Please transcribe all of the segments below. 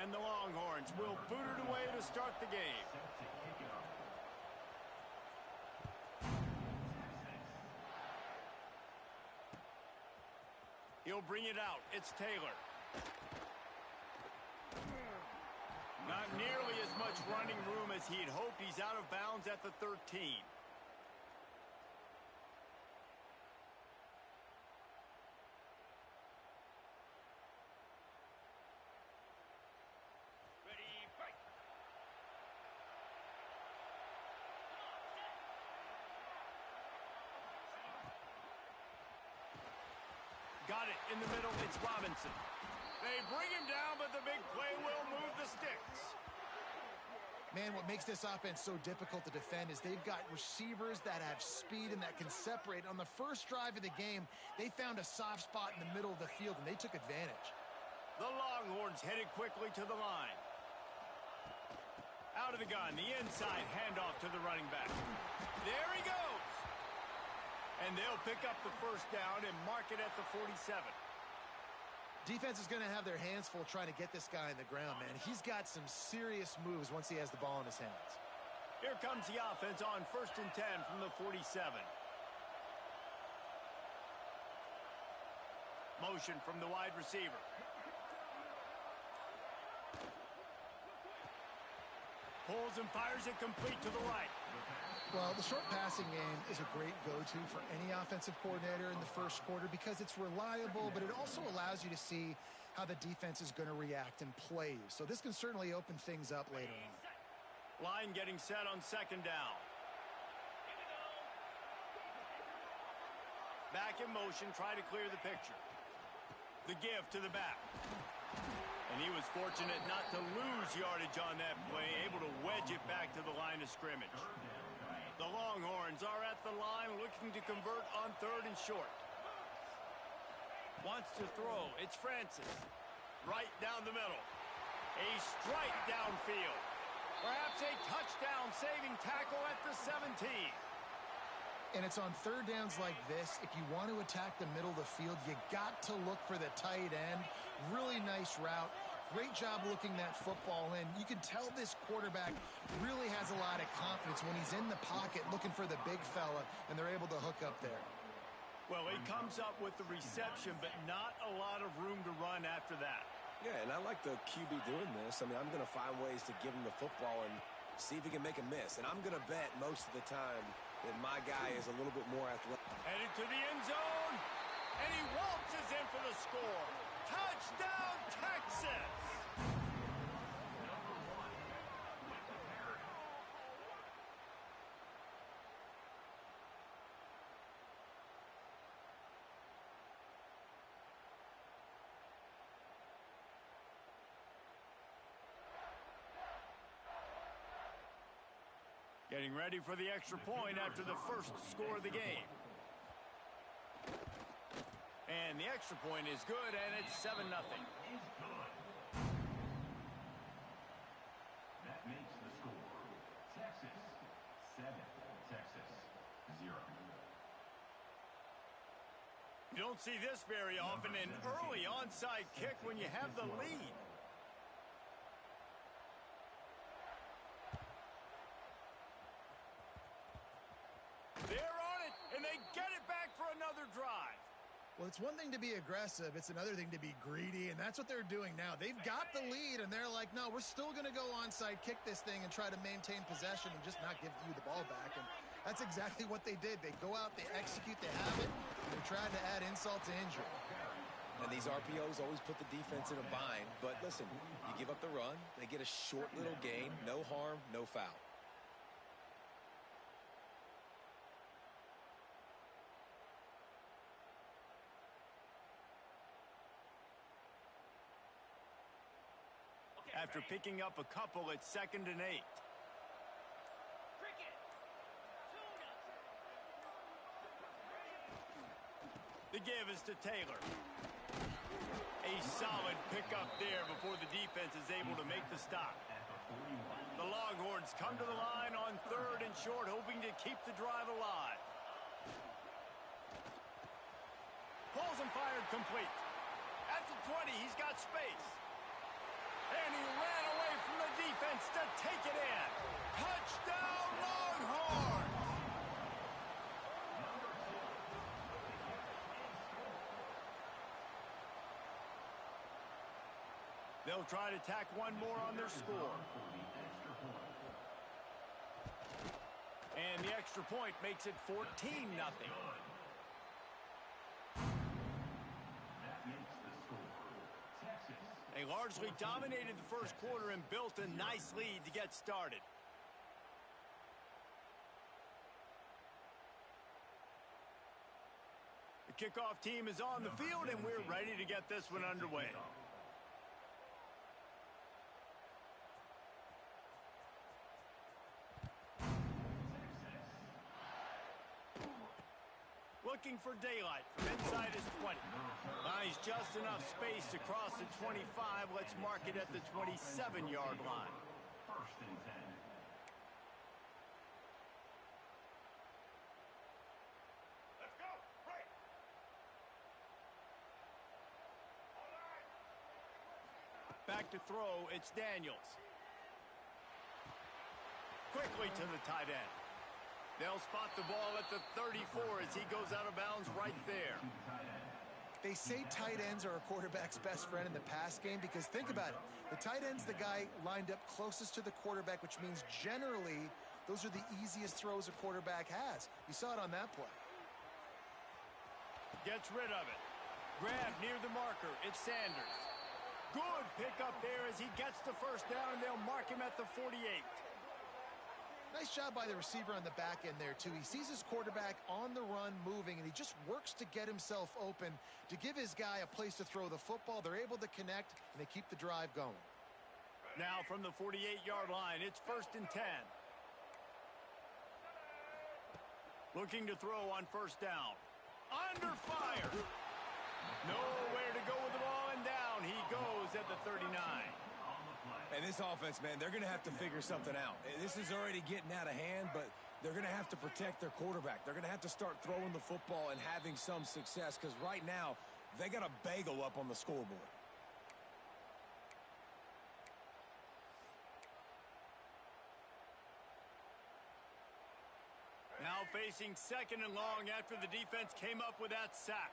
And the Longhorns will boot it away to start the game. He'll bring it out. It's Taylor. Not nearly as much running room as he had hoped. He's out of bounds at the 13. Got it in the middle. It's Robinson. They bring him down, but the big play will move the sticks. Man, what makes this offense so difficult to defend is they've got receivers that have speed and that can separate. On the first drive of the game, they found a soft spot in the middle of the field, and they took advantage. The Longhorns headed quickly to the line. Out of the gun, the inside handoff to the running back. There he goes. And they'll pick up the first down and mark it at the 47. Defense is going to have their hands full trying to get this guy in the ground, man. He's got some serious moves once he has the ball in his hands. Here comes the offense on 1st and 10 from the 47. Motion from the wide receiver. Pulls and fires it complete to the right. Well, the short passing game is a great go-to for any offensive coordinator in the first quarter because it's reliable, but it also allows you to see how the defense is going to react and play you. So this can certainly open things up later on. Line getting set on 2nd down. Back in motion, try to clear the picture. The give to the back. And he was fortunate not to lose yardage on that play, able to wedge it back to the line of scrimmage. The Longhorns are at the line looking to convert on 3rd and short. Wants to throw. It's Francis. Right down the middle. A strike downfield. Perhaps a touchdown-saving tackle at the 17. And it's on 3rd downs like this. If you want to attack the middle of the field, you got to look for the tight end. Really nice route. Great job looking that football in. You can tell this quarterback really has a lot of confidence when he's in the pocket looking for the big fella, and they're able to hook up there. Well, he comes up with the reception, but not a lot of room to run after that. Yeah, and I like the QB doing this. I mean, I'm going to find ways to give him the football and see if he can make a miss. And I'm going to bet most of the time that my guy is a little bit more athletic. Headed to the end zone, and he waltzes in for the score. Touchdown, Texas! Getting ready for the extra point after the first score of the game. And the extra point is good, and it's 7-0. That makes the score Texas 7, Texas 0. You don't see this very often, an early onside kick when you have the lead. They're on it, and they get it back for another drive. Well, it's one thing to be aggressive. It's another thing to be greedy, and that's what they're doing now. They've got the lead, and they're like, no, we're still going to go onside, kick this thing, and try to maintain possession and just not give you the ball back. And that's exactly what they did. They go out, they execute, they have it, and they tried to add insult to injury. And these RPOs always put the defense in a bind. But listen, you give up the run, they get a short little gain, no harm, no foul. After picking up a couple, it's 2nd and 8. The give is to Taylor. A solid pickup there before the defense is able to make the stop. The Longhorns come to the line on 3rd and short, hoping to keep the drive alive. Pulls and fired complete. At the 20, he's got space. And he They'll try to tack one more on their score. And the extra point makes it 14-0. They largely dominated the first quarter and built a nice lead to get started. The kickoff team is on the field, and we're ready to get this one underway. Looking for daylight from inside his 20. Buys just enough space to cross the 25. Let's mark it at the 27-yard line. First and 10. Let's go. Right. Back to throw, it's Daniels. Quickly to the tight end. They'll spot the ball at the 34 as he goes out of bounds right there. They say tight ends are a quarterback's best friend in the pass game because think about it. The tight end's the guy lined up closest to the quarterback, which means generally those are the easiest throws a quarterback has. You saw it on that play. Gets rid of it. Grab near the marker. It's Sanders. Good pickup there as he gets the first down, and they'll mark him at the 48. Nice job by the receiver on the back end there, too. He sees his quarterback on the run moving, and he just works to get himself open to give his guy a place to throw the football. They're able to connect, and they keep the drive going. Now from the 48-yard line, it's first and 10. Looking to throw on first down. Under fire. Nowhere to go with the ball, and down he goes at the 39. And this offense, man, they're going to have to figure something out. This is already getting out of hand, but they're going to have to protect their quarterback. They're going to have to start throwing the football and having some success because right now they got a bagel up on the scoreboard. Now facing second and long after the defense came up with that sack.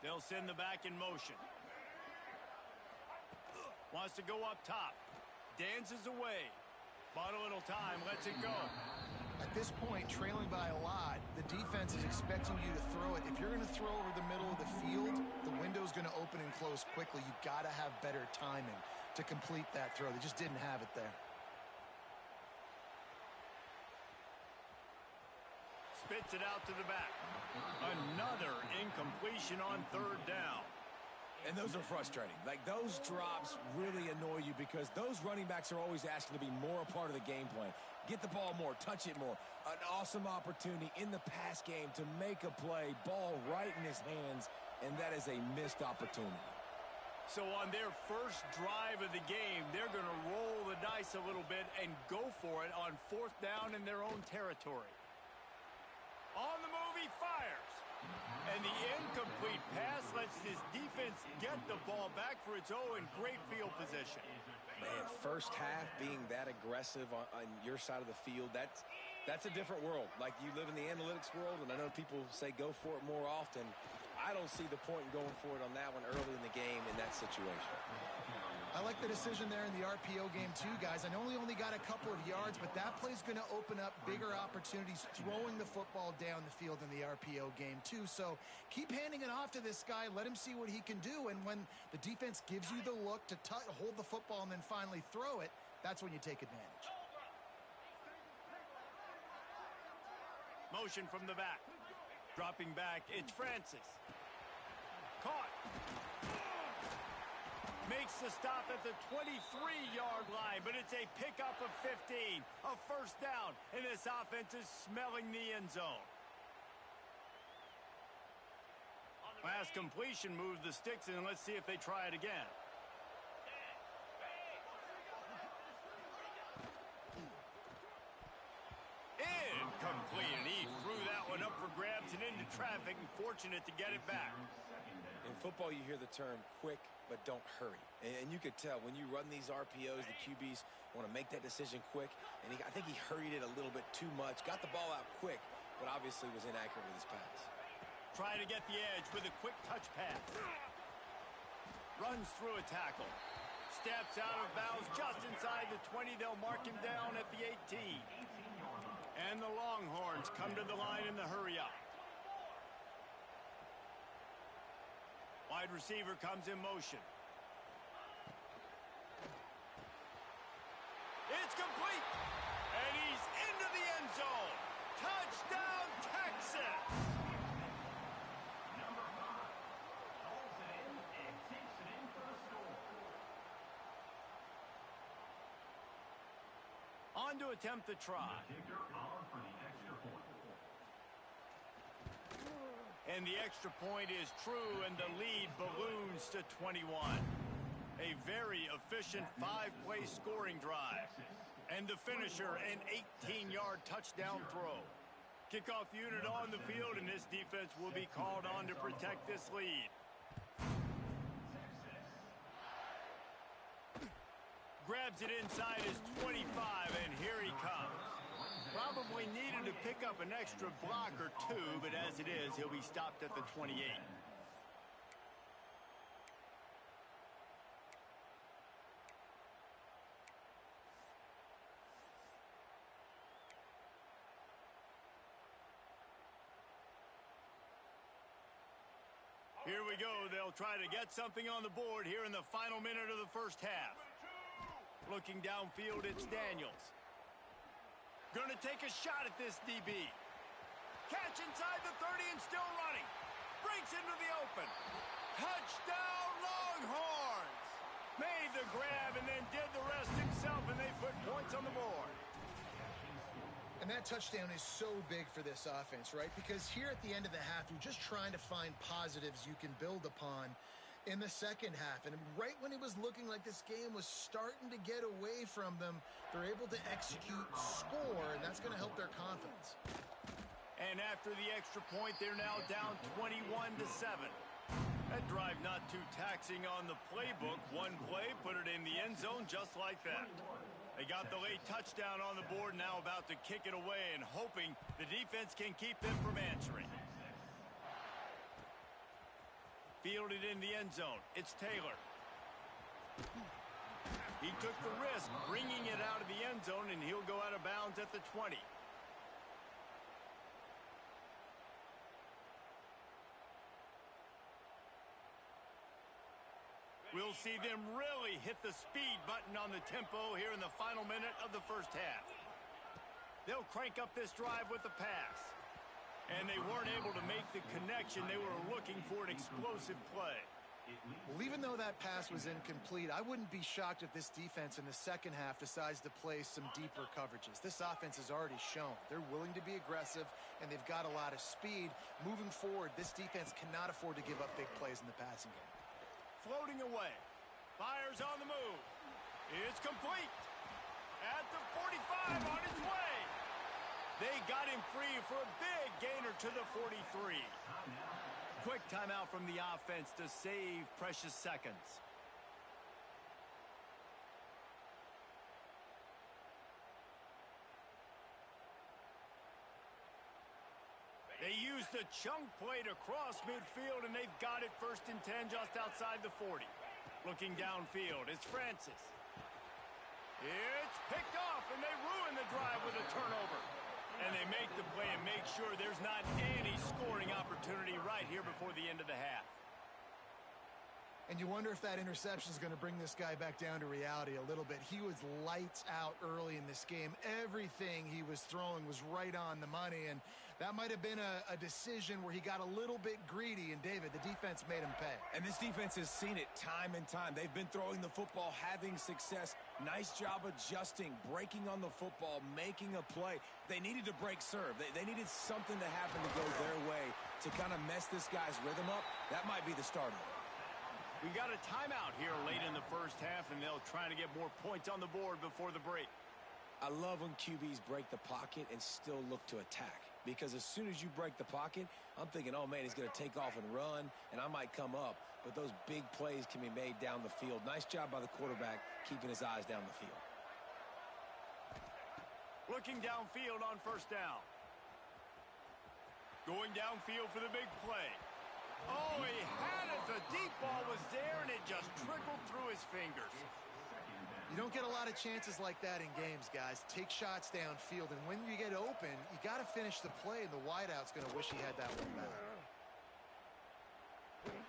They'll send the back in motion. Wants to go up top. Dances away. Bought a little time. Lets it go. At this point, trailing by a lot, the defense is expecting you to throw it. If you're going to throw over the middle of the field, the window's going to open and close quickly. You've got to have better timing to complete that throw. They just didn't have it there. Spits it out to the back. Another incompletion on third down. And those are frustrating. Like, those drops really annoy you because those running backs are always asking to be more a part of the game plan. Get the ball more, touch it more. An awesome opportunity in the pass game to make a play, ball right in his hands, and that is a missed opportunity. So on their first drive of the game, they're going to roll the dice a little bit and go for it on fourth down in their own territory. On the move, he fires. And the incomplete pass lets this defense get the ball back for its own great field position. Man, first half being that aggressive on your side of the field, that's a different world. Like, you live in the analytics world, and I know people say go for it more often. I don't see the point in going for it on that one early in the game in that situation. I like the decision there in the RPO game too, guys. I know he only got a couple of yards, but that play's going to open up bigger opportunities throwing the football down the field in the RPO game too. So keep handing it off to this guy. Let him see what he can do. And when the defense gives you the look to hold the football and then finally throw it, that's when you take advantage. Motion from the back. Dropping back, it's Francis. Caught. Makes the stop at the 23-yard line, but it's a pickup of 15. A first down, and this offense is smelling the end zone. Last completion moved the sticks, and let's see if they try it again. Incomplete, and he threw that one up for grabs and into traffic, and fortunate to get it back. In football, you hear the term quick, but don't hurry. And you could tell when you run these RPOs, the QBs want to make that decision quick. And I think he hurried it a little bit too much. Got the ball out quick, but obviously was inaccurate with his pass. Trying to get the edge with a quick touch pass. Runs through a tackle. steps out of bounds just inside the 20. They'll mark him down at the 18. And the Longhorns come to the line in the hurry-up. Wide receiver comes in motion. It's complete. And he's into the end zone. Touchdown, Texas! Number 5 hauls it in and takes it in for the score. On to attempt the try. The kicker on for the extra point. And the extra point is true, and the lead balloons to 21. A very efficient 5-play scoring drive. And the finisher, an 18-yard touchdown throw. Kickoff unit on the field, and this defense will be called on to protect this lead. Grabs it inside his 25, and here he comes. Probably needed to pick up an extra block or two, but as it is, he'll be stopped at the 28. Here we go. They'll try to get something on the board here in the final minute of the first half. Looking downfield, it's Daniels. Going to take a shot at this DB. Catch inside the 30 and still running. Breaks into the open. Touchdown, Longhorns! Made the grab and then did the rest himself, and they put points on the board. And that touchdown is so big for this offense, right? Because here at the end of the half, you're just trying to find positives you can build upon in the second half. And right when it was looking like this game was starting to get away from them, they're able to execute, score, and that's going to help their confidence. And after the extra point, they're now down 21-7. That drive not too taxing on the playbook. One play, put it in the end zone just like that. They got the late touchdown on the board, now about to kick it away and hoping the defense can keep them from answering. Fielded in the end zone. It's Taylor. He took the risk, bringing it out of the end zone, and he'll go out of bounds at the 20. We'll see them really hit the speed button on the tempo here in the final minute of the first half. They'll crank up this drive with the pass. And they weren't able to make the connection. They were looking for an explosive play. Well, even though that pass was incomplete, I wouldn't be shocked if this defense in the second half decides to play some deeper coverages. This offense has already shown they're willing to be aggressive, and they've got a lot of speed. Moving forward, this defense cannot afford to give up big plays in the passing game. Floating away. Fires on the move. It's complete. At the 45 on its way. They got him free for a big gainer to the 43. Quick timeout from the offense to save precious seconds. They use the chunk play to cross midfield, and they've got it 1st and 10 just outside the 40. Looking downfield, it's Francis. It's picked off, and they ruin the drive with a turnover. And they make the play and make sure there's not any scoring opportunity right here before the end of the half. And you wonder if that interception is going to bring this guy back down to reality a little bit. He was lights out early in this game. Everything he was throwing was right on the money, and that might have been a decision where he got a little bit greedy, and David, the defense made him pay. And this defense has seen it time and time. They've been throwing the football, having success. Nice job adjusting, breaking on the football, making a play. They needed to break serve. They needed something to happen to go their way to kind of mess this guy's rhythm up. That might be the start of it. We got a timeout here late in the first half, and they'll try to get more points on the board before the break. I love when QBs break the pocket and still look to attack. Because as soon as you break the pocket, I'm thinking, oh, man, he's going to take off and run, and I might come up. But those big plays can be made down the field. Nice job by the quarterback keeping his eyes down the field. Looking downfield on 1st down. Going downfield for the big play. Oh, he had it. The deep ball was there, and it just trickled through his fingers. You don't get a lot of chances like that in games, guys. Take shots downfield, and when you get open, you got to finish the play, and the wideout's going to wish he had that one back.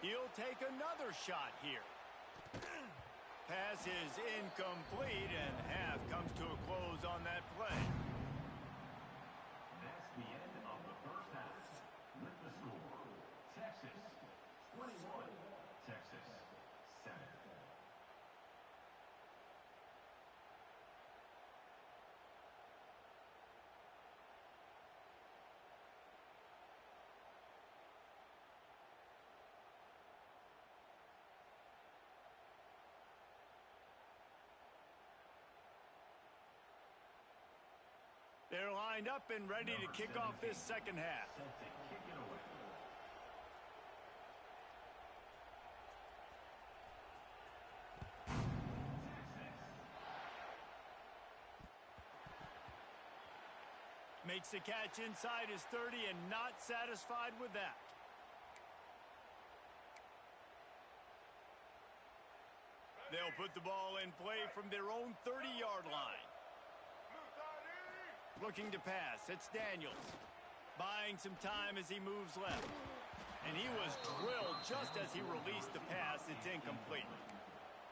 He'll take another shot here. Pass is incomplete, and half comes to a close on that play. That's the end of the first half. With the score, Texas 21, Texas 7. They're lined up and ready to kick off this second half. Set to kick it away. Makes the catch inside his 30 and not satisfied with that. They'll put the ball in play from their own 30-yard line. Looking to pass. It's Daniels. Buying some time as he moves left. And he was drilled just as he released the pass. It's incomplete.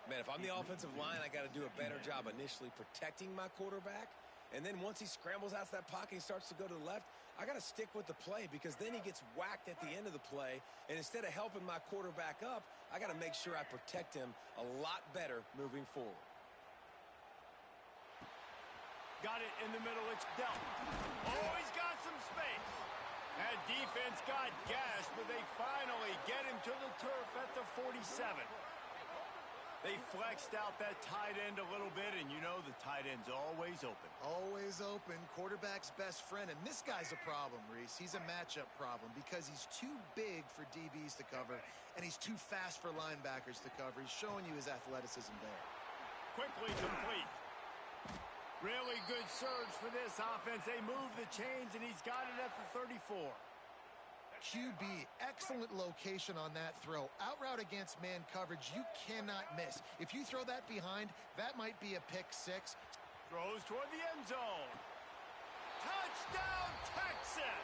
Man, if I'm the offensive line, I got to do a better job initially protecting my quarterback. And then once he scrambles out of that pocket and starts to go to the left, I got to stick with the play because then he gets whacked at the end of the play. And instead of helping my quarterback up, I got to make sure I protect him a lot better moving forward. Got it in the middle. It's dealt. Oh, he's got some space. That defense got gashed, but they finally get him to the turf at the 47. They flexed out that tight end a little bit, and you know the tight end's always open. Always open. Quarterback's best friend. And this guy's a problem, Reese. He's a matchup problem because he's too big for DBs to cover, and he's too fast for linebackers to cover. He's showing you his athleticism there. Quickly complete. Really good surge for this offense. They move the chains, and he's got it at the 34. QB, excellent location on that throw. Out route against man coverage, you cannot miss. If you throw that behind, that might be a pick six. Throws toward the end zone. Touchdown, Texas!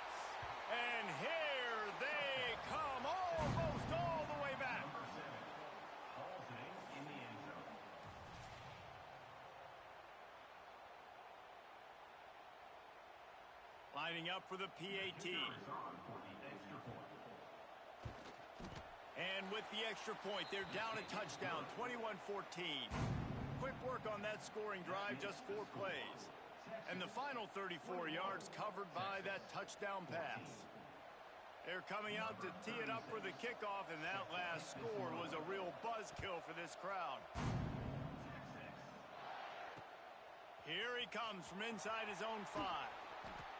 And here they come, almost all the way back. Number 7 hauls it in the end zone. Lining up for the PAT. Runners on for the extra point. And with the extra point, they're down a touchdown, 21-14. Quick work on that scoring drive, just 4 plays. And the final 34 yards covered by that touchdown pass. They're coming out to tee it up for the kickoff, and that last score was a real buzzkill for this crowd. Here he comes from inside his own 5.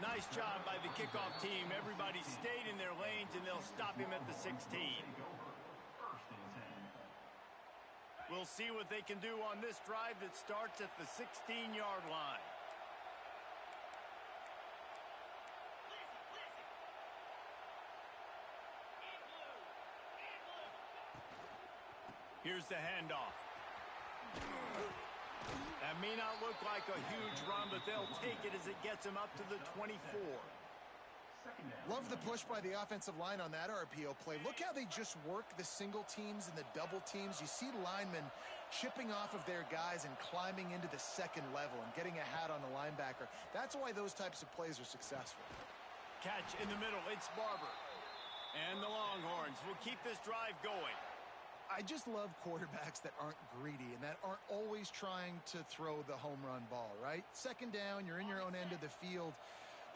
Nice job by the kickoff team. Everybody stayed in their lanes, and they'll stop him at the 16. First and 10. We'll see what they can do on this drive that starts at the 16-yard line. Here's the handoff. That may not look like a huge run, but they'll take it as it gets him up to the 24. Love the push by the offensive line on that RPO play. Look how they just work the single teams and the double teams. You see linemen chipping off of their guys and climbing into the second level and getting a hat on the linebacker. That's why those types of plays are successful. Catch in the middle. It's Barber. And the Longhorns will keep this drive going. I just love quarterbacks that aren't greedy and that aren't always trying to throw the home run ball, right? Second down, you're in your own end of the field.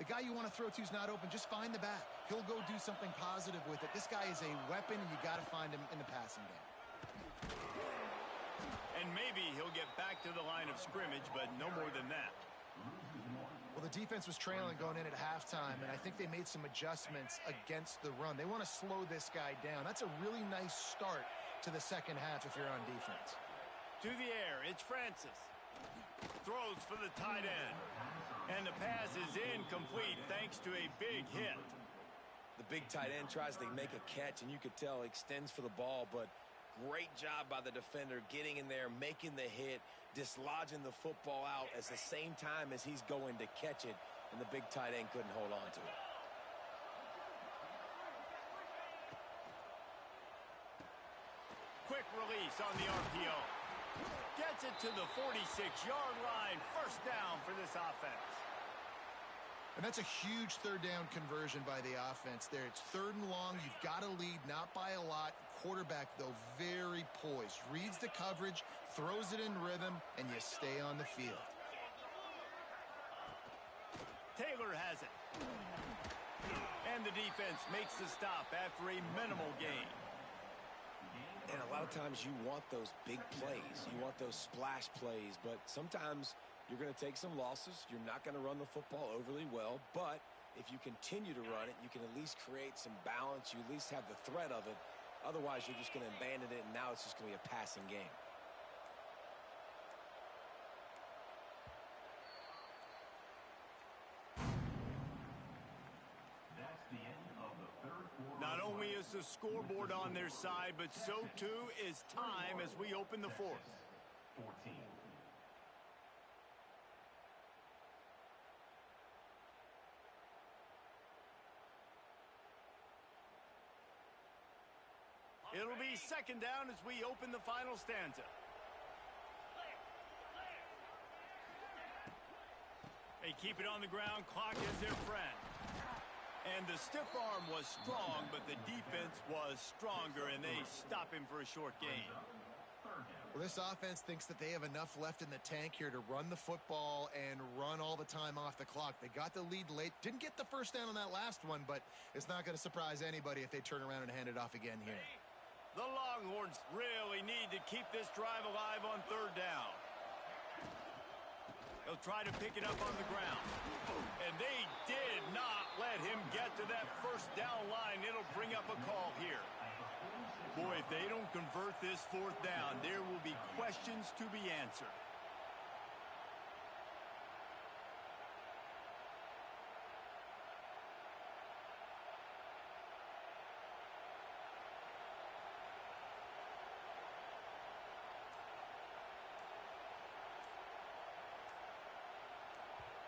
The guy you want to throw to is not open. Just find the back. He'll go do something positive with it. This guy is a weapon, and you got to find him in the passing game. And maybe he'll get back to the line of scrimmage, but no more than that. Well, the defense was trailing going in at halftime, and I think they made some adjustments against the run. They want to slow this guy down. That's a really nice start to the second half if you're on defense. To the air, it's Francis. Throws for the tight end. And the pass is incomplete thanks to a big hit. The big tight end tries to make a catch, and you could tell he extends for the ball, but Great job by the defender getting in there, making the hit, dislodging the football out at the same time as he's going to catch it, and the big tight end couldn't hold on to it. Quick release on the RPO. Gets it to the 46-yard line. First down for this offense. And that's a huge third down conversion by the offense there. It's 3rd and long. You've got to lead, not by a lot. Quarterback, though, very poised. Reads the coverage, throws it in rhythm, and you stay on the field. Taylor has it. And the defense makes the stop after a minimal gain. And a lot of times you want those big plays. You want those splash plays, but sometimes you're going to take some losses. You're not going to run the football overly well, but if you continue to run it, you can at least create some balance. You at least have the threat of it. Otherwise, you're just going to abandon it, and now it's just going to be a passing game. That's the end of the third quarter. Not only is the scoreboard on their side, but so too is time as we open the fourth. 14. It'll be second down as we open the final stanza. They keep it on the ground. Clock is their friend. And the stiff arm was strong, but the defense was stronger, and they stop him for a short gain. Well, this offense thinks that they have enough left in the tank here to run the football and run all the time off the clock. They got the lead late. Didn't get the first down on that last one, but it's not going to surprise anybody if they turn around and hand it off again here. The Longhorns really need to keep this drive alive on third down. They'll try to pick it up on the ground. And they did not let him get to that first down line. It'll bring up a call here. Boy, if they don't convert this fourth down, there will be questions to be answered.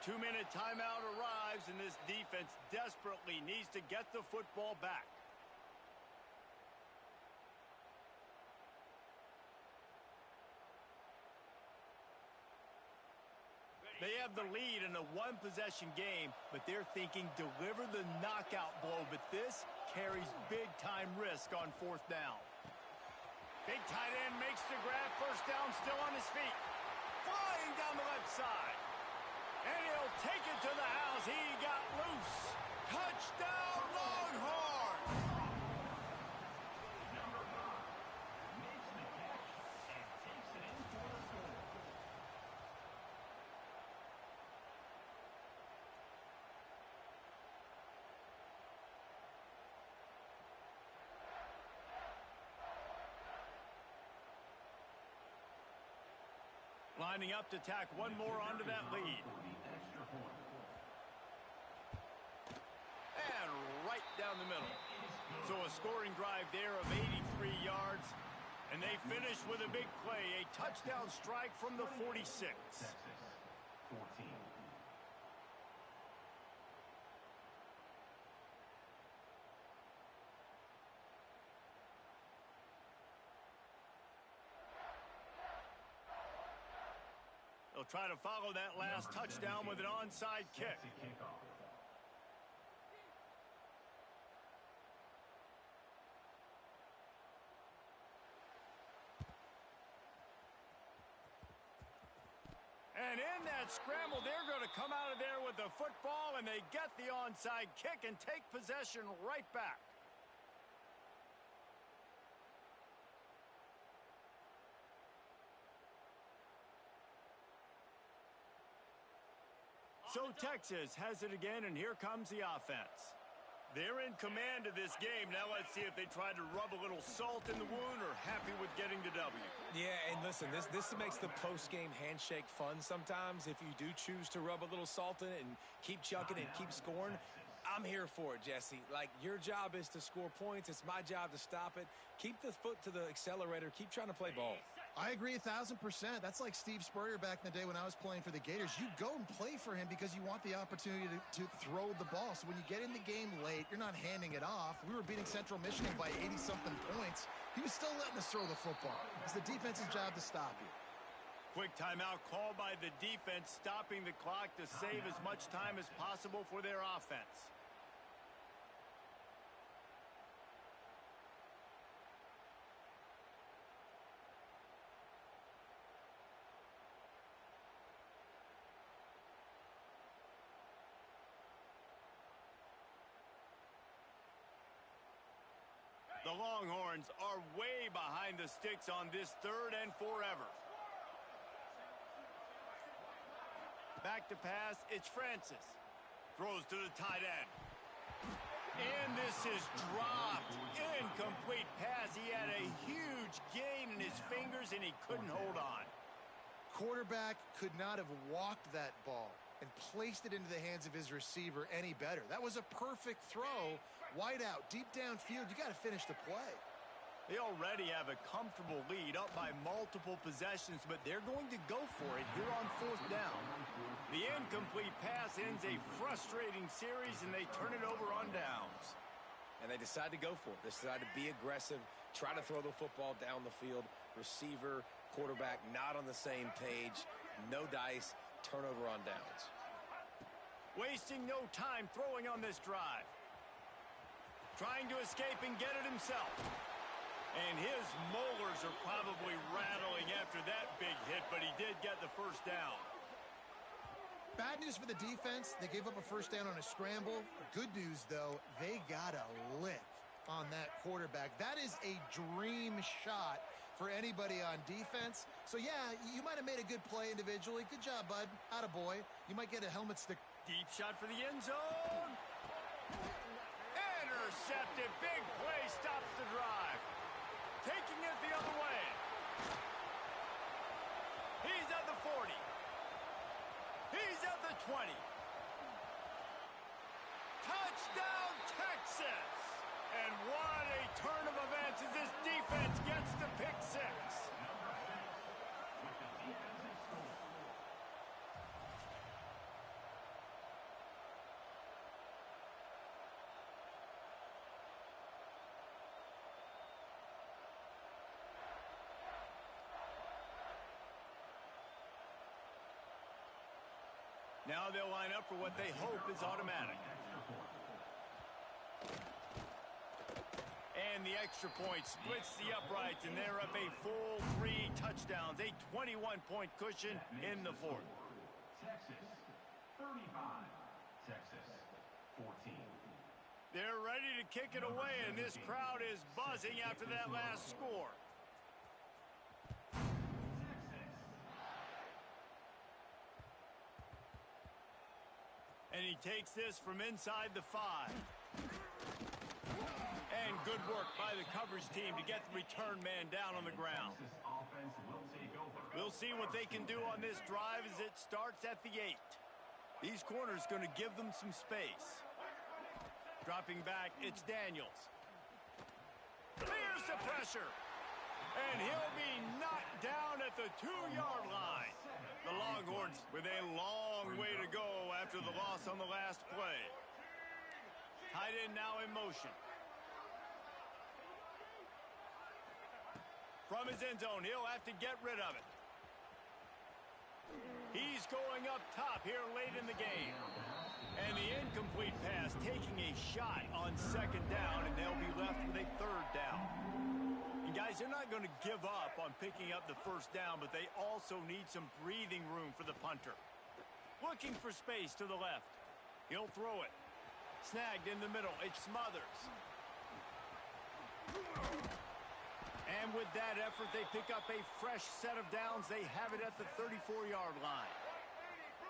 Two-minute timeout arrives, and this defense desperately needs to get the football back. They have the lead in a one-possession game, but they're thinking deliver the knockout blow, but this carries big-time risk on fourth down. Big tight end makes the grab. First down, still on his feet. Flying down the left side. And he'll take it to the house. He got loose. Touchdown, Longhorns! Number 5 makes the catch and takes it in for the score. Lining up to tack one more onto that lead. And right down the middle. So a scoring drive there of 83 yards. And they finish with a big play, a touchdown strike from the 46. Texas, 14. They'll try to follow that last touchdown with an onside kick. Kickoff. And in that scramble, they're going to come out of there with the football, and they get the onside kick and take possession right back. So Texas has it again, and here comes the offense. They're in command of this game. Now let's see if they try to rub a little salt in the wound or happy with getting the W. Yeah, and listen, this makes the post-game handshake fun sometimes if you do choose to rub a little salt in it and keep chucking and keep scoring. I'm here for it, Jesse. Like, your job is to score points. It's my job to stop it. Keep the foot to the accelerator. Keep trying to play ball. I agree 1,000%. That's like Steve Spurrier back in the day when I was playing for the Gators. You go and play for him because you want the opportunity to throw the ball. So when you get in the game late, you're not handing it off. We were beating Central Michigan by 80-something points. He was still letting us throw the football. It's the defense's job to stop you. Quick timeout called by the defense, stopping the clock to save as much time as possible for their offense. The Longhorns are way behind the sticks on this 3rd and forever. Back to pass, it's Francis. Throws to the tight end. And this is dropped. Incomplete pass. He had a huge gain in his fingers and he couldn't hold on. Quarterback could not have walked that ball and placed it into the hands of his receiver any better. That was a perfect throw. Wide out, deep downfield. You got to finish the play. They already have a comfortable lead, up by multiple possessions, but they're going to go for it here on 4th down. The incomplete pass ends a frustrating series, and they turn it over on downs. And they decide to go for it. They decide to be aggressive, try to throw the football down the field. Receiver, quarterback not on the same page. No dice, turnover on downs. Wasting no time throwing on this drive. Trying to escape and get it himself. And his molars are probably rattling after that big hit, but he did get the first down. Bad news for the defense. They gave up a first down on a scramble. Good news, though, they got a lick on that quarterback. That is a dream shot for anybody on defense. So, yeah, you might have made a good play individually. Good job, bud. Attaboy. You might get a helmet stick. Deep shot for the end zone. Intercepted. Big play stops the drive. Taking it the other way. He's at the 40. He's at the 20. Touchdown, Texas! And what a turn of events as this defense gets the pick 6. Now they'll line up for what they hope is automatic. And the extra point splits the uprights, and they're up a full 3 touchdowns, a 21-point cushion in the 4th. Texas 35, Texas 14. They're ready to kick it away, and this crowd is buzzing after that last score. And he takes this from inside the 5. And good work by the coverage team to get the return man down on the ground. We'll see what they can do on this drive as it starts at the 8. These corners going to give them some space. Dropping back, it's Daniels. Clears the pressure. And he'll be knocked down at the 2-yard line. The Longhorns with a long way to go after the loss on the last play. Tight end now in motion. From his end zone, he'll have to get rid of it. He's going up top here late in the game. And the incomplete pass taking a shot on 2nd down, and they'll be left with a 3rd down. And guys, they're not going to give up on picking up the 1st down, but they also need some breathing room for the punter. Looking for space to the left. He'll throw it. Snagged in the middle. It's Smothers. And with that effort, they pick up a fresh set of downs. They have it at the 34-yard line.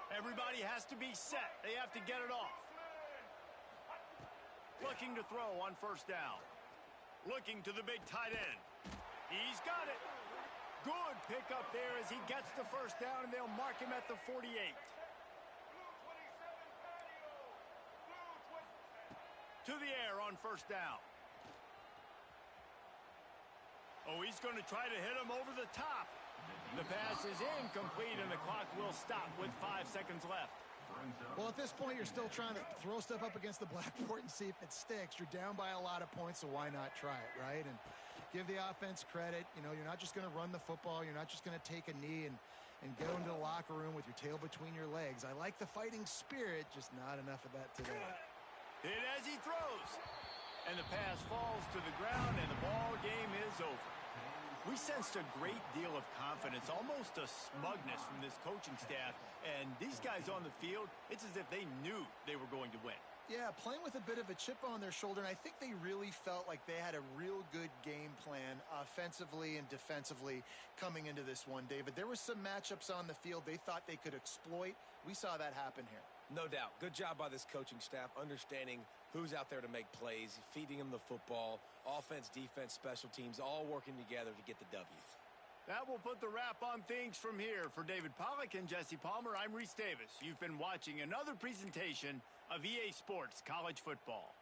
Everybody has to be set. They have to get it off. Looking to throw on 1st down. Looking to the big tight end. He's got it. Good pickup there as he gets the 1st down, and they'll mark him at the 48. To the air on first down. Oh, he's going to try to hit him over the top. The pass is incomplete, and the clock will stop with 5 seconds left. Well, at this point, you're still trying to throw stuff up against the blackboard and see if it sticks. You're down by a lot of points, so why not try it, right? And give the offense credit. You know, you're not just going to run the football. You're not just going to take a knee and go into the locker room with your tail between your legs. I like the fighting spirit, just not enough of that today. Hit as he throws. And the pass falls to the ground, and the ball game is over. We sensed a great deal of confidence, almost a smugness from this coaching staff. And these guys on the field, it's as if they knew they were going to win. Yeah, playing with a bit of a chip on their shoulder, and I think they really felt like they had a real good game plan offensively and defensively coming into this one, David. There were some matchups on the field they thought they could exploit. We saw that happen here. No doubt. Good job by this coaching staff, understanding who's out there to make plays, feeding them the football, offense, defense, special teams, all working together to get the W. That will put the wrap on things from here. For David Pollack and Jesse Palmer, I'm Reese Davis. You've been watching another presentation of EA Sports College Football.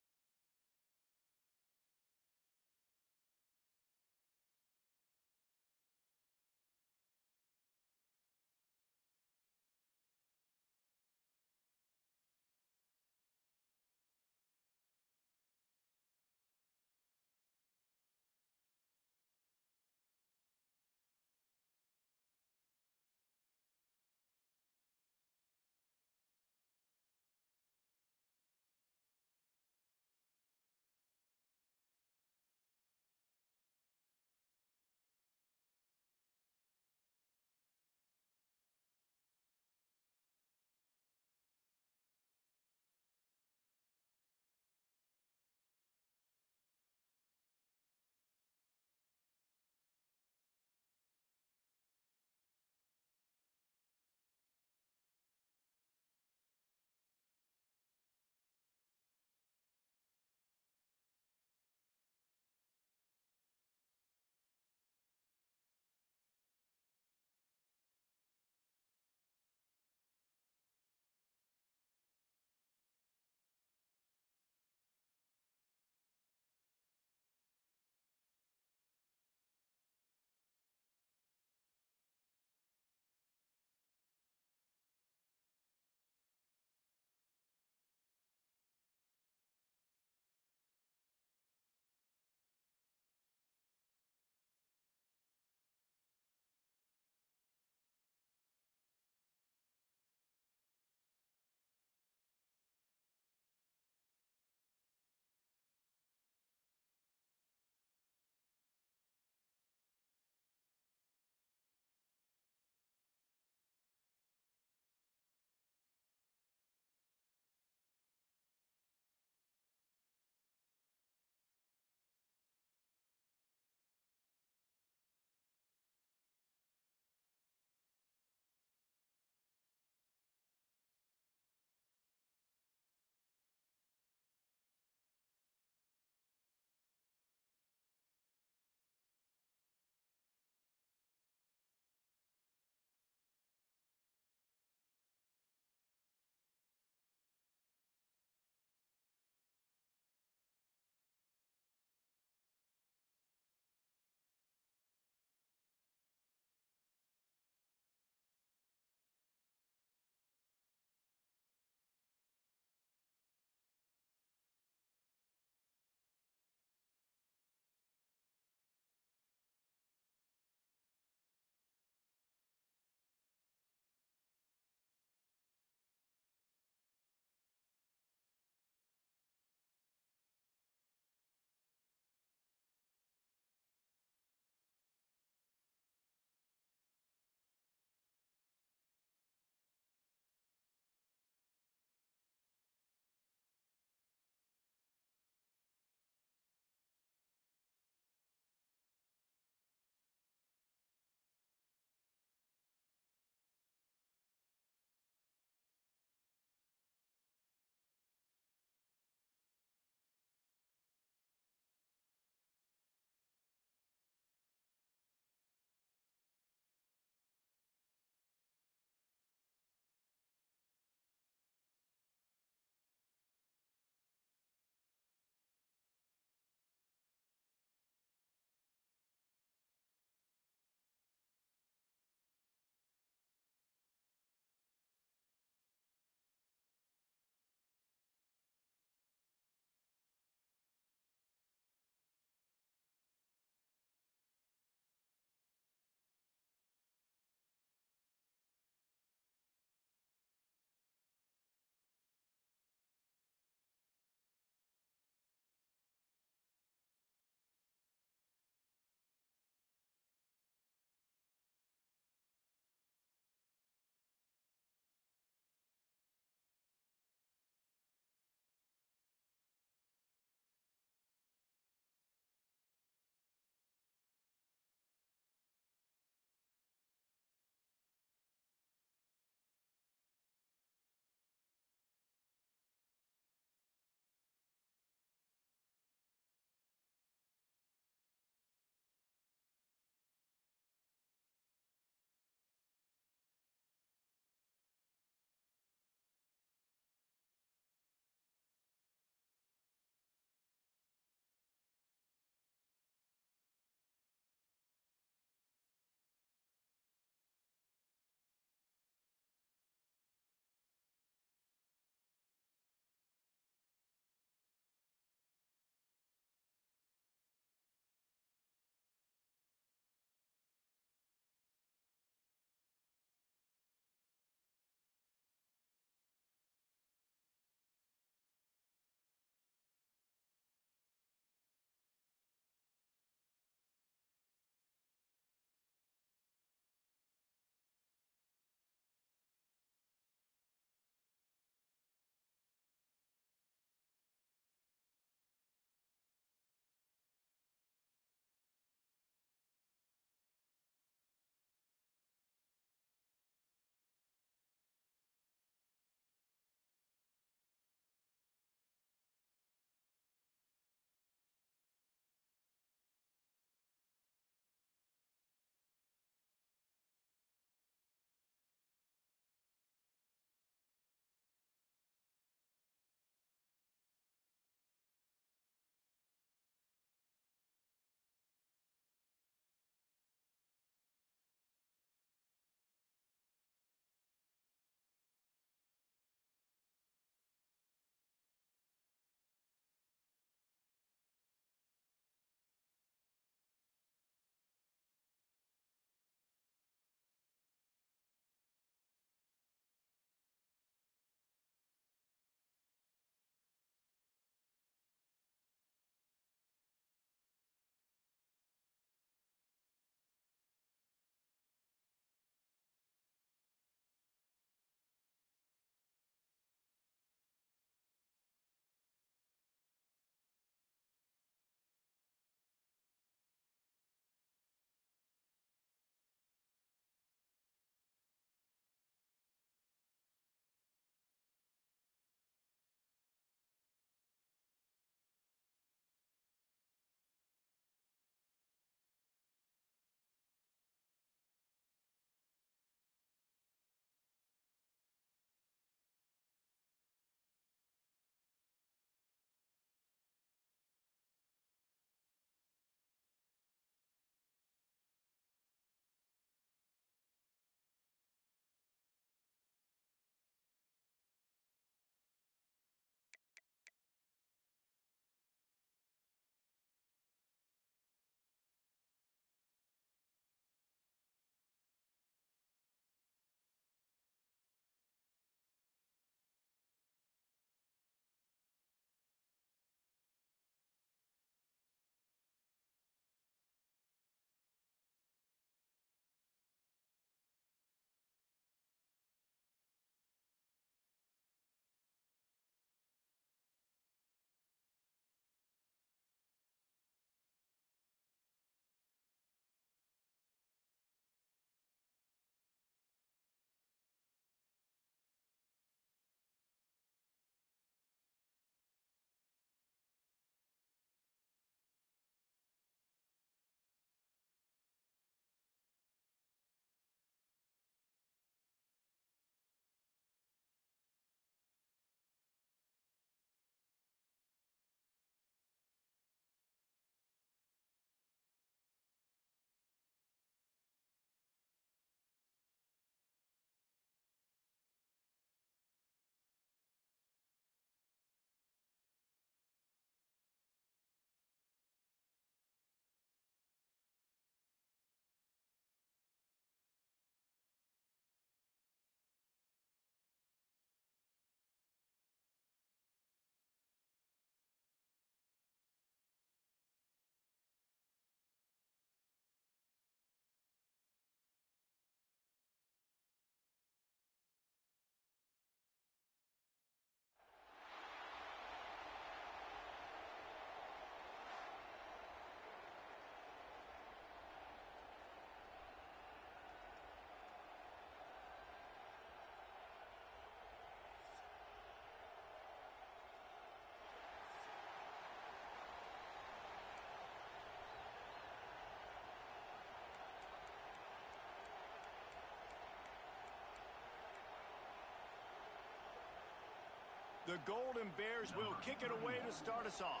The Golden Bears will kick it away to start us off.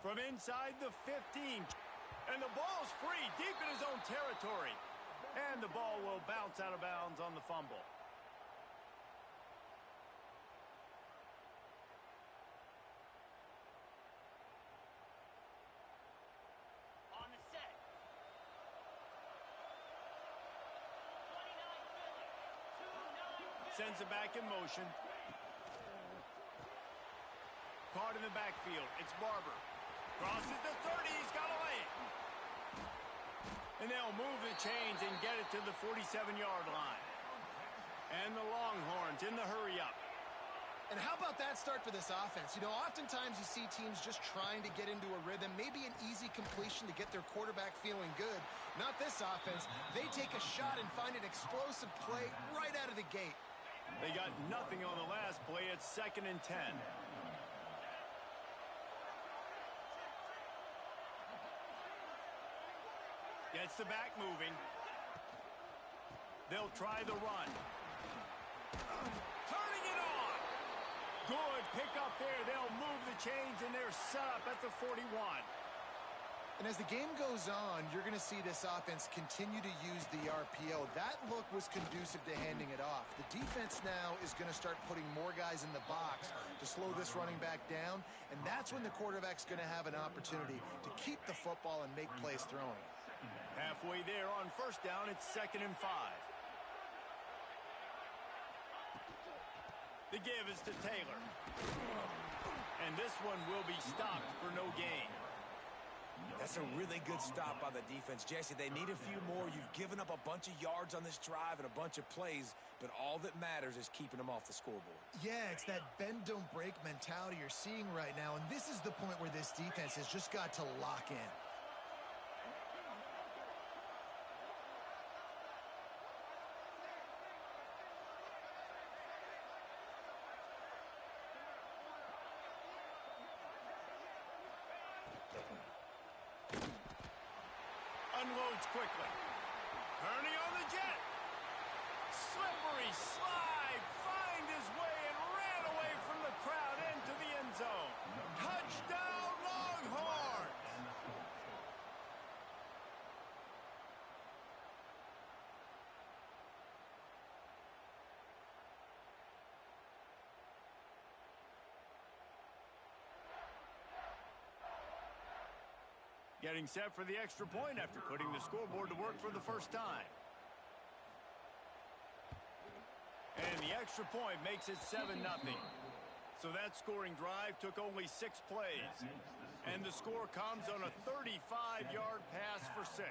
From inside the 15. And the ball's free deep in his own territory. And the ball will bounce out of bounds on the fumble. On the set. 29 Philly. 2-9 Philly. Sends it back in motion. Caught in the backfield. It's Barber. Crosses the 30. He's got a lane. And they'll move the chains and get it to the 47-yard line. And the Longhorns in the hurry-up. And how about that start for this offense? You know, oftentimes you see teams just trying to get into a rhythm, maybe an easy completion to get their quarterback feeling good. Not this offense. They take a shot and find an explosive play right out of the gate. They got nothing on the last play. It's 2nd and 10. Gets the back moving. They'll try the run. Turning it on. Good pick up there. They'll move the chains, and they're set up at the 41. And as the game goes on, you're going to see this offense continue to use the RPO. That look was conducive to handing it off. The defense now is going to start putting more guys in the box to slow this running back down, and that's when the quarterback's going to have an opportunity to keep the football and make plays throwing. Halfway there on first down, it's 2nd and 5. The give is to Taylor. And this one will be stopped for no gain. That's a really good stop by the defense, Jesse. They need a few more. You've given up a bunch of yards on this drive and a bunch of plays, but all that matters is keeping them off the scoreboard. Yeah, it's that bend, don't break mentality you're seeing right now, and this is the point where this defense has just got to lock in. Unloads quickly. Turning on the jet. Slippery slide. Find his way and ran away from the crowd into the end zone. Touchdown, Longhorns! Getting set for the extra point after putting the scoreboard to work for the first time. And the extra point makes it 7-0. So that scoring drive took only 6 plays. And the score comes on a 35-yard pass for 6.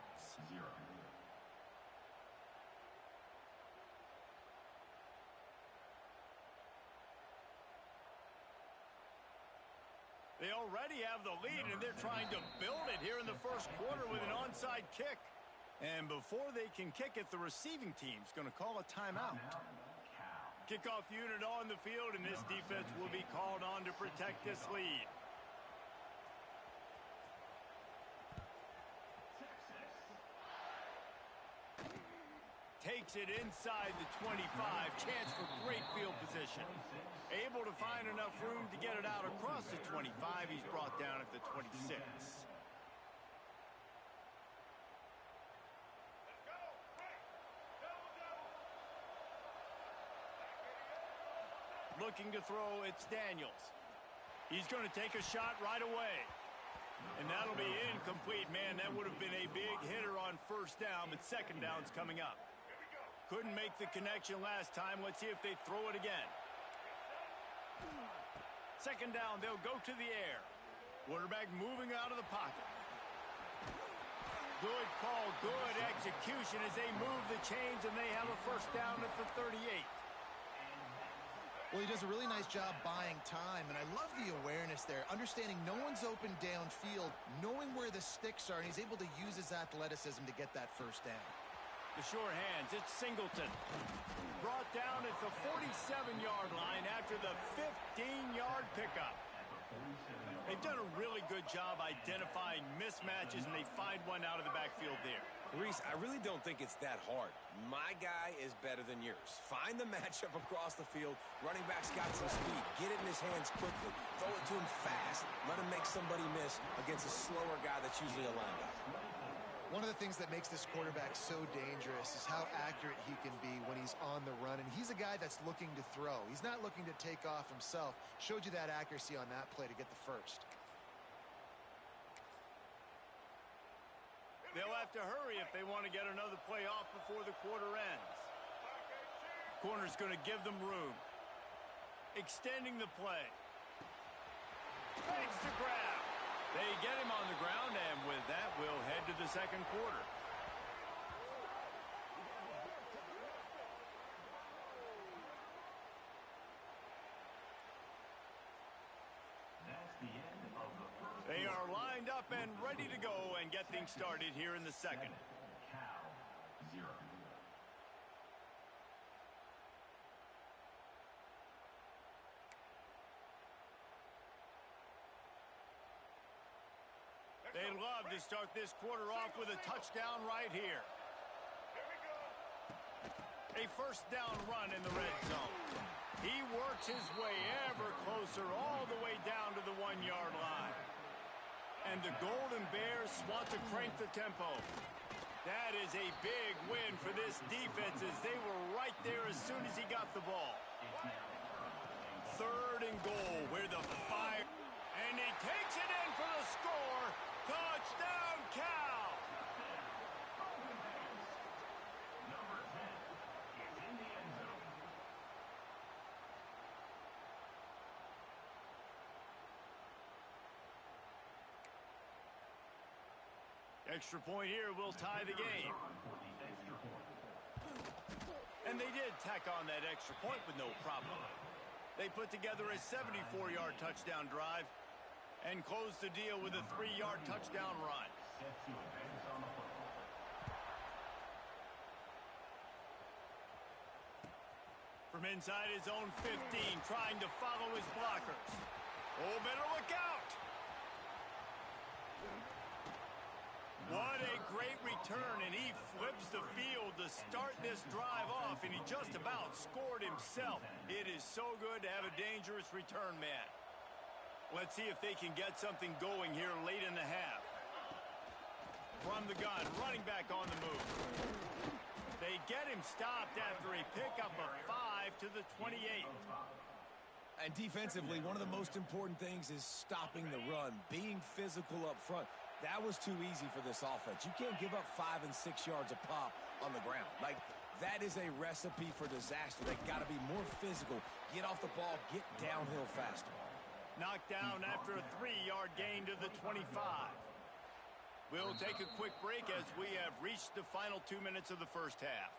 They already have the lead, and they're trying to build it here in the first quarter with an onside kick. And before they can kick it, the receiving team's going to call a timeout. Kickoff unit on the field, and this defense will be called on to protect this lead. Takes it inside the 25. Chance for great field position. Able to find enough room to get it out across the 25. He's brought down at the 26. Looking to throw, it's Daniels. He's going to take a shot right away. And that'll be incomplete. Man, that would have been a big hitter on first down, but second down's coming up. Couldn't make the connection last time. Let's see if they throw it again. Second down, they'll go to the air. Quarterback moving out of the pocket. Good call, good execution as they move the chains, and they have a first down at the 38. Well, he does a really nice job buying time, and I love the awareness there, understanding no one's open downfield, knowing where the sticks are, and he's able to use his athleticism to get that first down. The sure hands, it's Singleton. Brought down at the 47-yard line after the 15-yard pickup. They've done a really good job identifying mismatches, and they find one out of the backfield there. Reese, I really don't think it's that hard. My guy is better than yours. Find the matchup across the field. Running back's got some speed. Get it in his hands quickly. Throw it to him fast. Let him make somebody miss against a slower guy that's usually a linebacker. One of the things that makes this quarterback so dangerous is how accurate he can be when he's on the run. And he's a guy that's looking to throw. He's not looking to take off himself. Showed you that accuracy on that play to get the first. They'll have to hurry if they want to get another play off before the quarter ends. Corner's going to give them room. Extending the play. Makes the grab. They get him on the ground, and with that, we'll head to the second quarter. That's the end of the first. They are lined up and ready to go and get things started here in the second. Cal 0. They'd love to start this quarter off with a touchdown right here. A first down run in the red zone. He works his way ever closer all the way down to the 1-yard line. And the Golden Bears want to crank the tempo. That is a big win for this defense as they were right there as soon as he got the ball. Third and goal where the fire... And he takes it in for the score. Touchdown, Cal! Number 10 is in the end zone. Extra point here will tie the game. For the extra point. And they did tack on that extra point with no problem. They put together a 74-yard touchdown drive and closed the deal with a 3-yard touchdown run. Set to advance on the football. From inside his own 15, trying to follow his blockers. Oh, better look out! What a great return, and he flips the field to start this drive off, and he just about scored himself. It is so good to have a dangerous return man. Let's see if they can get something going here late in the half. From the gun, running back on the move. They get him stopped after a pickup of 5 to the 28. And defensively, one of the most important things is stopping the run, being physical up front. That was too easy for this offense. You can't give up 5 and 6 yards a pop on the ground. Like, that is a recipe for disaster. They've got to be more physical, get off the ball, get downhill faster. Knocked down after a 3-yard gain to the 25. We'll take a quick break as we have reached the final 2 minutes of the first half.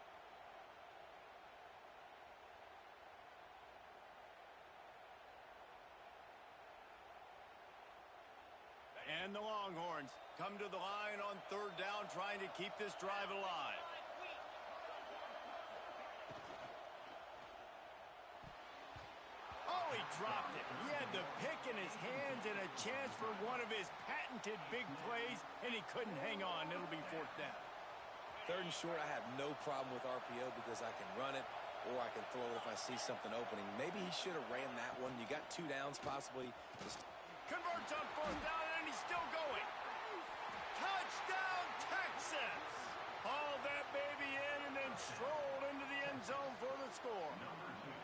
And the Longhorns come to the line on third down, trying to keep this drive alive. Oh, he dropped it. He had the pick in his hands and a chance for one of his patented big plays, and he couldn't hang on. It'll be fourth down. Third and short, I have no problem with RPO because I can run it or I can throw it if I see something opening. Maybe he should have ran that one. You got 2 downs possibly. Just... Converts on fourth down, and he's still going. Touchdown, Texas! Hauled that baby in and then strolled into the end zone for the score. Number 2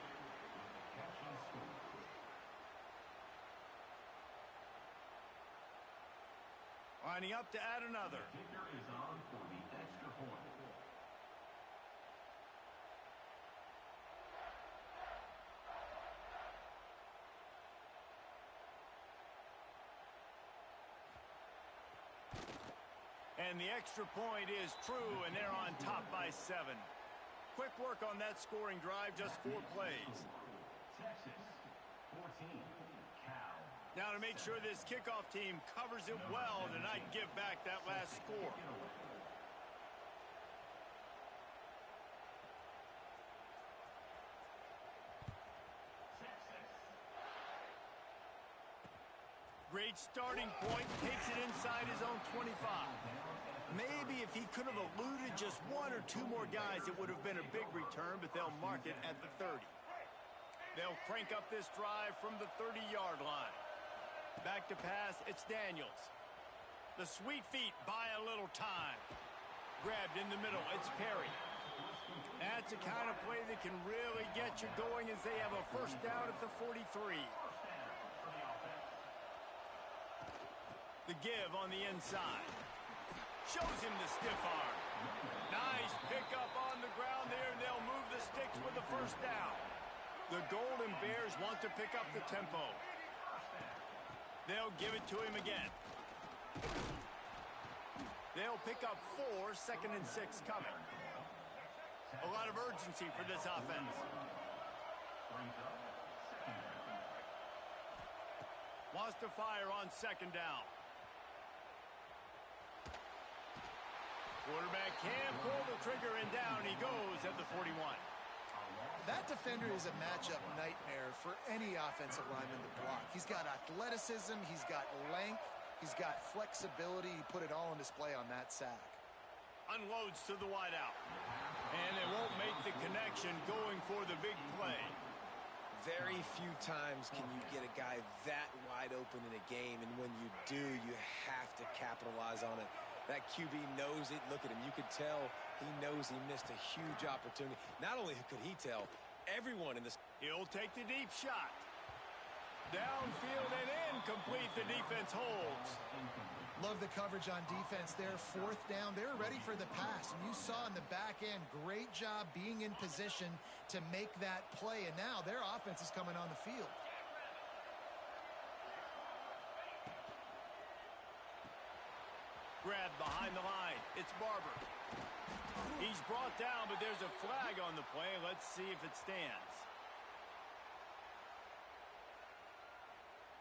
catch and score. Lining up to add another. Kicker is on for the extra point. And the extra point is true, and they're on top by 7. Quick work on that scoring drive, just 4 plays. Texas 14. Cal. Now to make sure this kickoff team covers it well to not give back that last score. Great starting point, takes it inside his own 25. Maybe if he could have eluded just one or two more guys, it would have been a big return, but they'll mark it at the 30. They'll crank up this drive from the 30-yard line. Back to pass, it's Daniels. The sweet feet buy a little time. Grabbed in the middle, it's Perry. That's the kind of play that can really get you going as they have a first down at the 43. The give on the inside. Shows him the stiff arm. Nice pickup on the ground there, and they'll move the sticks with the first down. The Golden Bears want to pick up the tempo. They'll give it to him again. They'll pick up 4, 2nd and 6 coming. A lot of urgency for this offense. Wants to fire on 2nd down. Quarterback can pull the trigger, and down he goes at the 41. That defender is a matchup nightmare for any offensive lineman to block. He's got athleticism, he's got length, he's got flexibility. He put it all on display on that sack. Unloads to the wideout. And they won't make the connection going for the big play. Very few times can you get a guy that wide open in a game, and when you do, you have to capitalize on it. That QB knows it. Look at him. You could tell he knows he missed a huge opportunity. Not only could he tell, everyone in this... He'll take the deep shot. Downfield and incomplete. The defense holds. Love the coverage on defense there. 4th down. They're ready for the pass. And you saw in the back end, great job being in position to make that play. And now their offense is coming on the field. Grab behind the line. It's Barber. He's brought down, but there's a flag on the play. Let's see if it stands.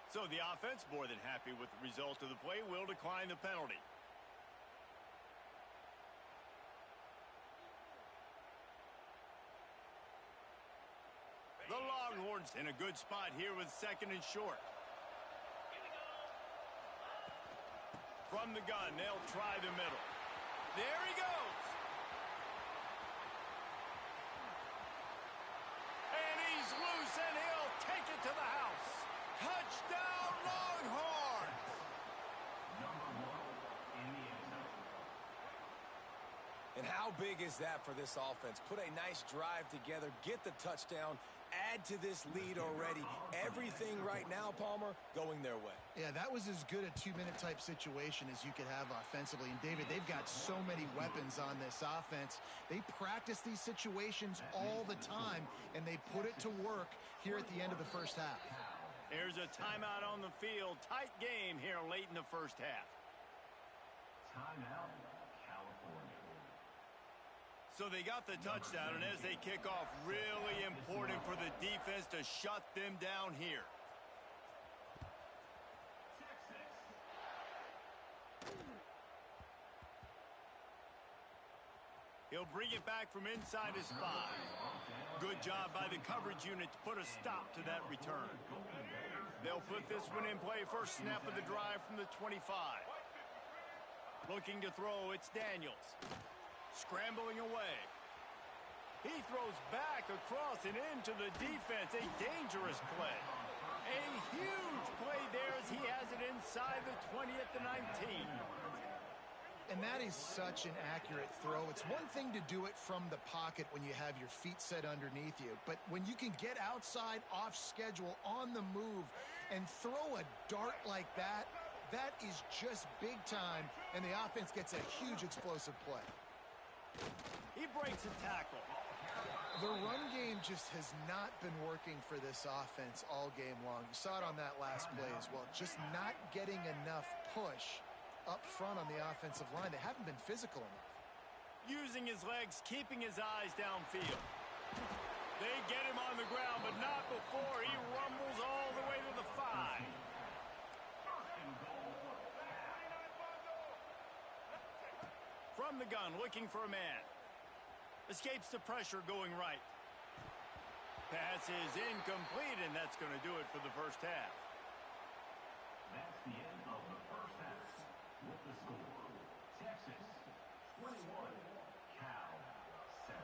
So the offense, more than happy with the result of the play, will decline the penalty. The Longhorns in a good spot here with 2nd and short. From the gun, they'll try the middle. There he goes. And he's loose, and he'll take it to the house. Touchdown, Longhorns! And how big is that for this offense? Put a nice drive together, get the touchdown, add to this lead already. Everything right now, Palmer, going their way. Yeah, that was as good a 2-minute type situation as you could have offensively. And, David, they've got so many weapons on this offense. They practice these situations all the time, and they put it to work here at the end of the first half. There's a timeout on the field. Tight game here late in the first half. Timeout, California. So they got the touchdown, and as they kick off, really important for the defense to shut them down here. He'll bring it back from inside his 5. Good job by the coverage unit to put a stop to that return. They'll put this one in play. First snap of the drive from the 25. Looking to throw, it's Daniels. Scrambling away. He throws back across and into the defense. A dangerous play. A huge play there as he has it inside the 20 at the 19. And that is such an accurate throw. It's one thing to do it from the pocket when you have your feet set underneath you, but when you can get outside, off schedule, on the move, and throw a dart like that, that is just big time, and the offense gets a huge explosive play. He breaks a tackle. The run game just has not been working for this offense all game long. You saw it on that last play as well. Just not getting enough push up front on the offensive line. They haven't been physical enough. Using his legs, keeping his eyes downfield. They get him on the ground, but not before he rumbles all the way to the 5. From the gun, looking for a man. Escapes the pressure going right. Pass is incomplete, and that's going to do it for the first half. That's the end of the first half. With the score, Texas. 21, Cal. 7.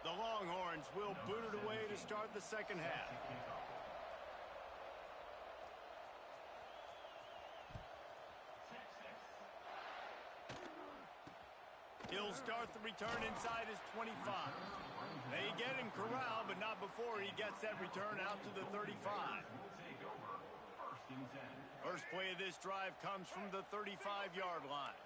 The Longhorns will boot it away to start the second half. He'll start the return inside his 25. They get him corralled, but not before he gets that return out to the 35. First play of this drive comes from the 35-yard line.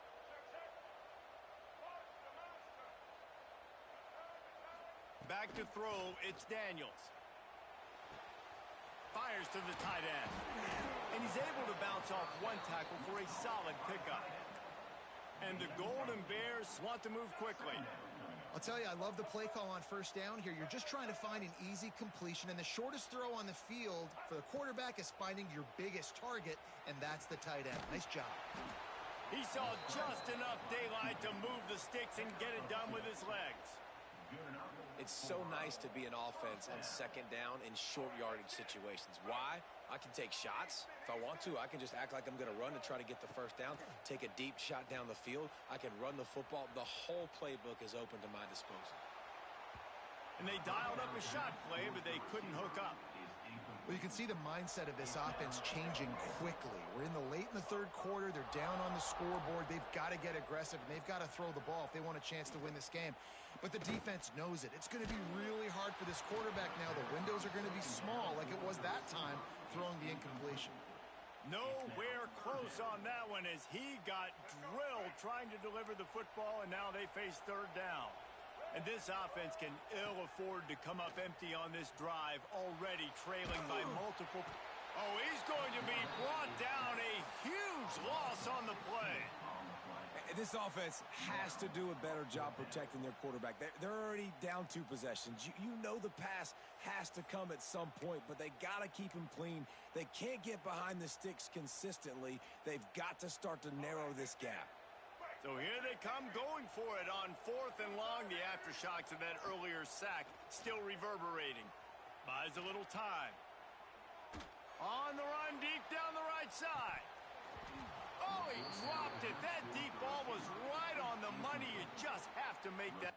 Back to throw, it's Daniels. Fires to the tight end. And he's able to bounce off one tackle for a solid pickup. And the Golden Bears want to move quickly. I'll tell you, I love the play call on first down here. You're just trying to find an easy completion, and the shortest throw on the field for the quarterback is finding your biggest target, and that's the tight end. Nice job. He saw just enough daylight to move the sticks and get it done with his legs. It's so nice to be an offense on second down in short yardage situations. Why? I can take shots. If I want to, I can just act like I'm going to run to try to get the first down, take a deep shot down the field. I can run the football. The whole playbook is open to my disposal. And they dialed up a shot play, but they couldn't hook up. Well, you can see the mindset of this offense changing quickly. We're late in the third quarter. They're down on the scoreboard. They've got to get aggressive, and they've got to throw the ball if they want a chance to win this game. But the defense knows it. It's going to be really hard for this quarterback now. The windows are going to be small like it was that time throwing the incompletion. Nowhere close on that one as he got drilled trying to deliver the football, and now they face third down. And this offense can ill afford to come up empty on this drive, already trailing by multiple. Oh, he's going to be brought down. A huge loss on the play. This offense has to do a better job protecting their quarterback. They're already down 2 possessions. You know the pass has to come at some point, but they got to keep him clean. They can't get behind the sticks consistently. They've got to start to narrow this gap. So here they come going for it on 4th and long. The aftershocks of that earlier sack still reverberating. Buys a little time. On the run deep down the right side. Oh, he dropped it. That deep ball was right on the money. You just have to make that.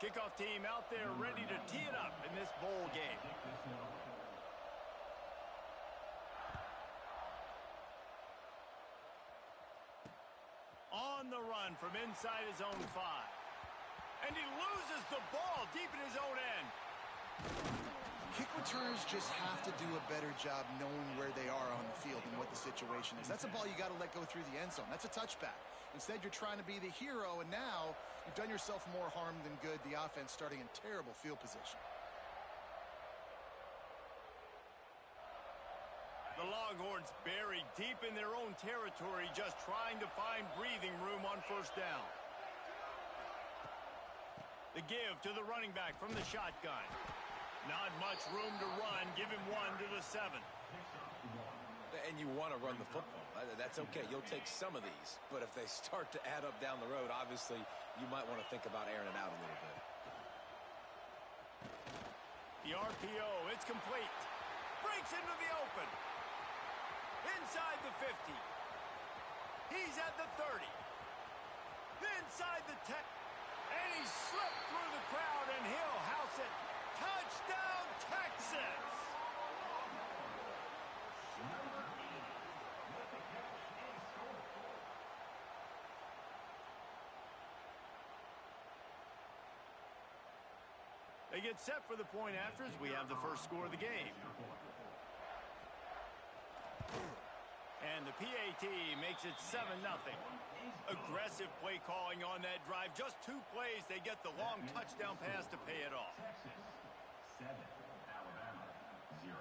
Kickoff team out there ready to tee it up in this bowl game. On the run from inside his own 5. And he loses the ball deep in his own end. Kick returners just have to do a better job knowing where they are on the field and what the situation is. That's a ball you got to let go through the end zone. That's a touchback. Instead, you're trying to be the hero, and now you've done yourself more harm than good. The offense starting in terrible field position. The Longhorns buried deep in their own territory, just trying to find breathing room on first down. The give to the running back from the shotgun. Not much room to run. Give him 1 to the 7. And you want to run the football. That's okay. You'll take some of these. But if they start to add up down the road, obviously, you might want to think about airing it out a little bit. The RPO, it's complete. Breaks into the open. Inside the 50. He's at the 30. Inside the 10. And he slipped through the crowd, and he'll house it. Touchdown, Texas! They get set for the point afters. We have the first score of the game. And the PAT makes it 7-0. Aggressive play calling on that drive. Just 2 plays, they get the long touchdown pass to pay it off. Texas 7, Alabama 0.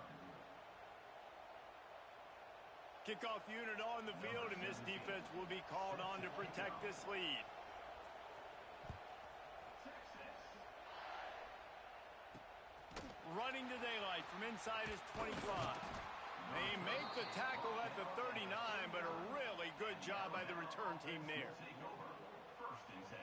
Kickoff unit on the field, and this defense will be called on to protect this lead. Running to daylight from inside his 25. They make the tackle at the 39, but a really good job by the return team there. Take over. 1st and 10.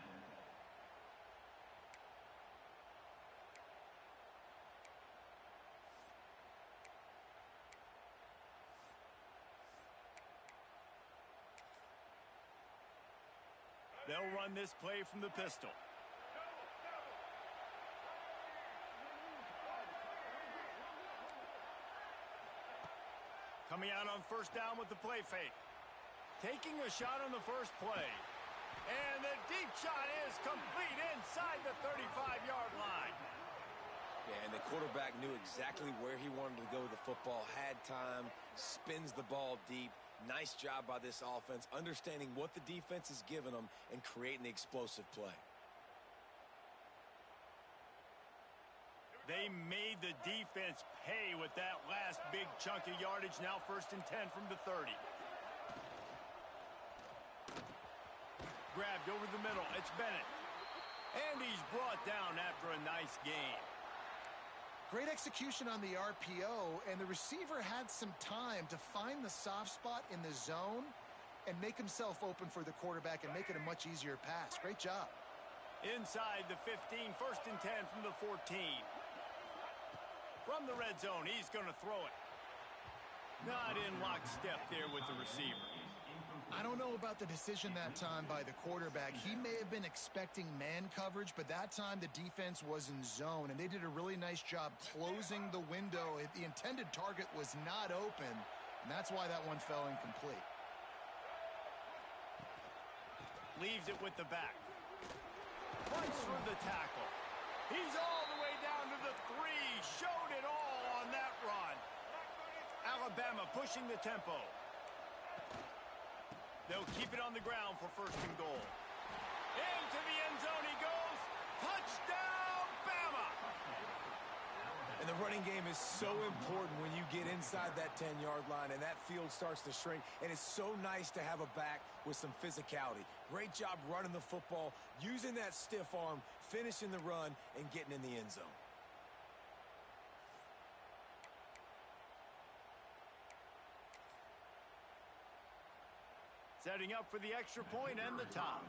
They'll run this play from the pistol. Coming out on first down with the play fake. Taking a shot on the first play. And the deep shot is complete inside the 35-yard line. Yeah, and the quarterback knew exactly where he wanted to go with the football, had time, spins the ball deep. Nice job by this offense, understanding what the defense is giving them and creating the explosive play. They made the defense pay with that last big chunk of yardage. Now 1st and 10 from the 30. Grabbed over the middle. It's Bennett. And he's brought down after a nice gain. Great execution on the RPO, and the receiver had some time to find the soft spot in the zone and make himself open for the quarterback and make it a much easier pass. Great job. Inside the 15, 1st and 10 from the 14. From the red zone, he's going to throw it. Not in lockstep there with the receiver. I don't know about the decision that time by the quarterback. He may have been expecting man coverage, but that time the defense was in zone, and they did a really nice job closing the window. The intended target was not open, and that's why that one fell incomplete. Leaves it with the back. Runs through the tackle. He's all the way down to the 3. Showed it all on that run. Alabama pushing the tempo. They'll keep it on the ground for 1st and goal. Into the end zone he goes. Touchdown, Bama! And the running game is so important when you get inside that 10-yard line and that field starts to shrink. And it's so nice to have a back with some physicality. Great job running the football, using that stiff arm, finishing the run, and getting in the end zone. Setting up for the extra point and the top.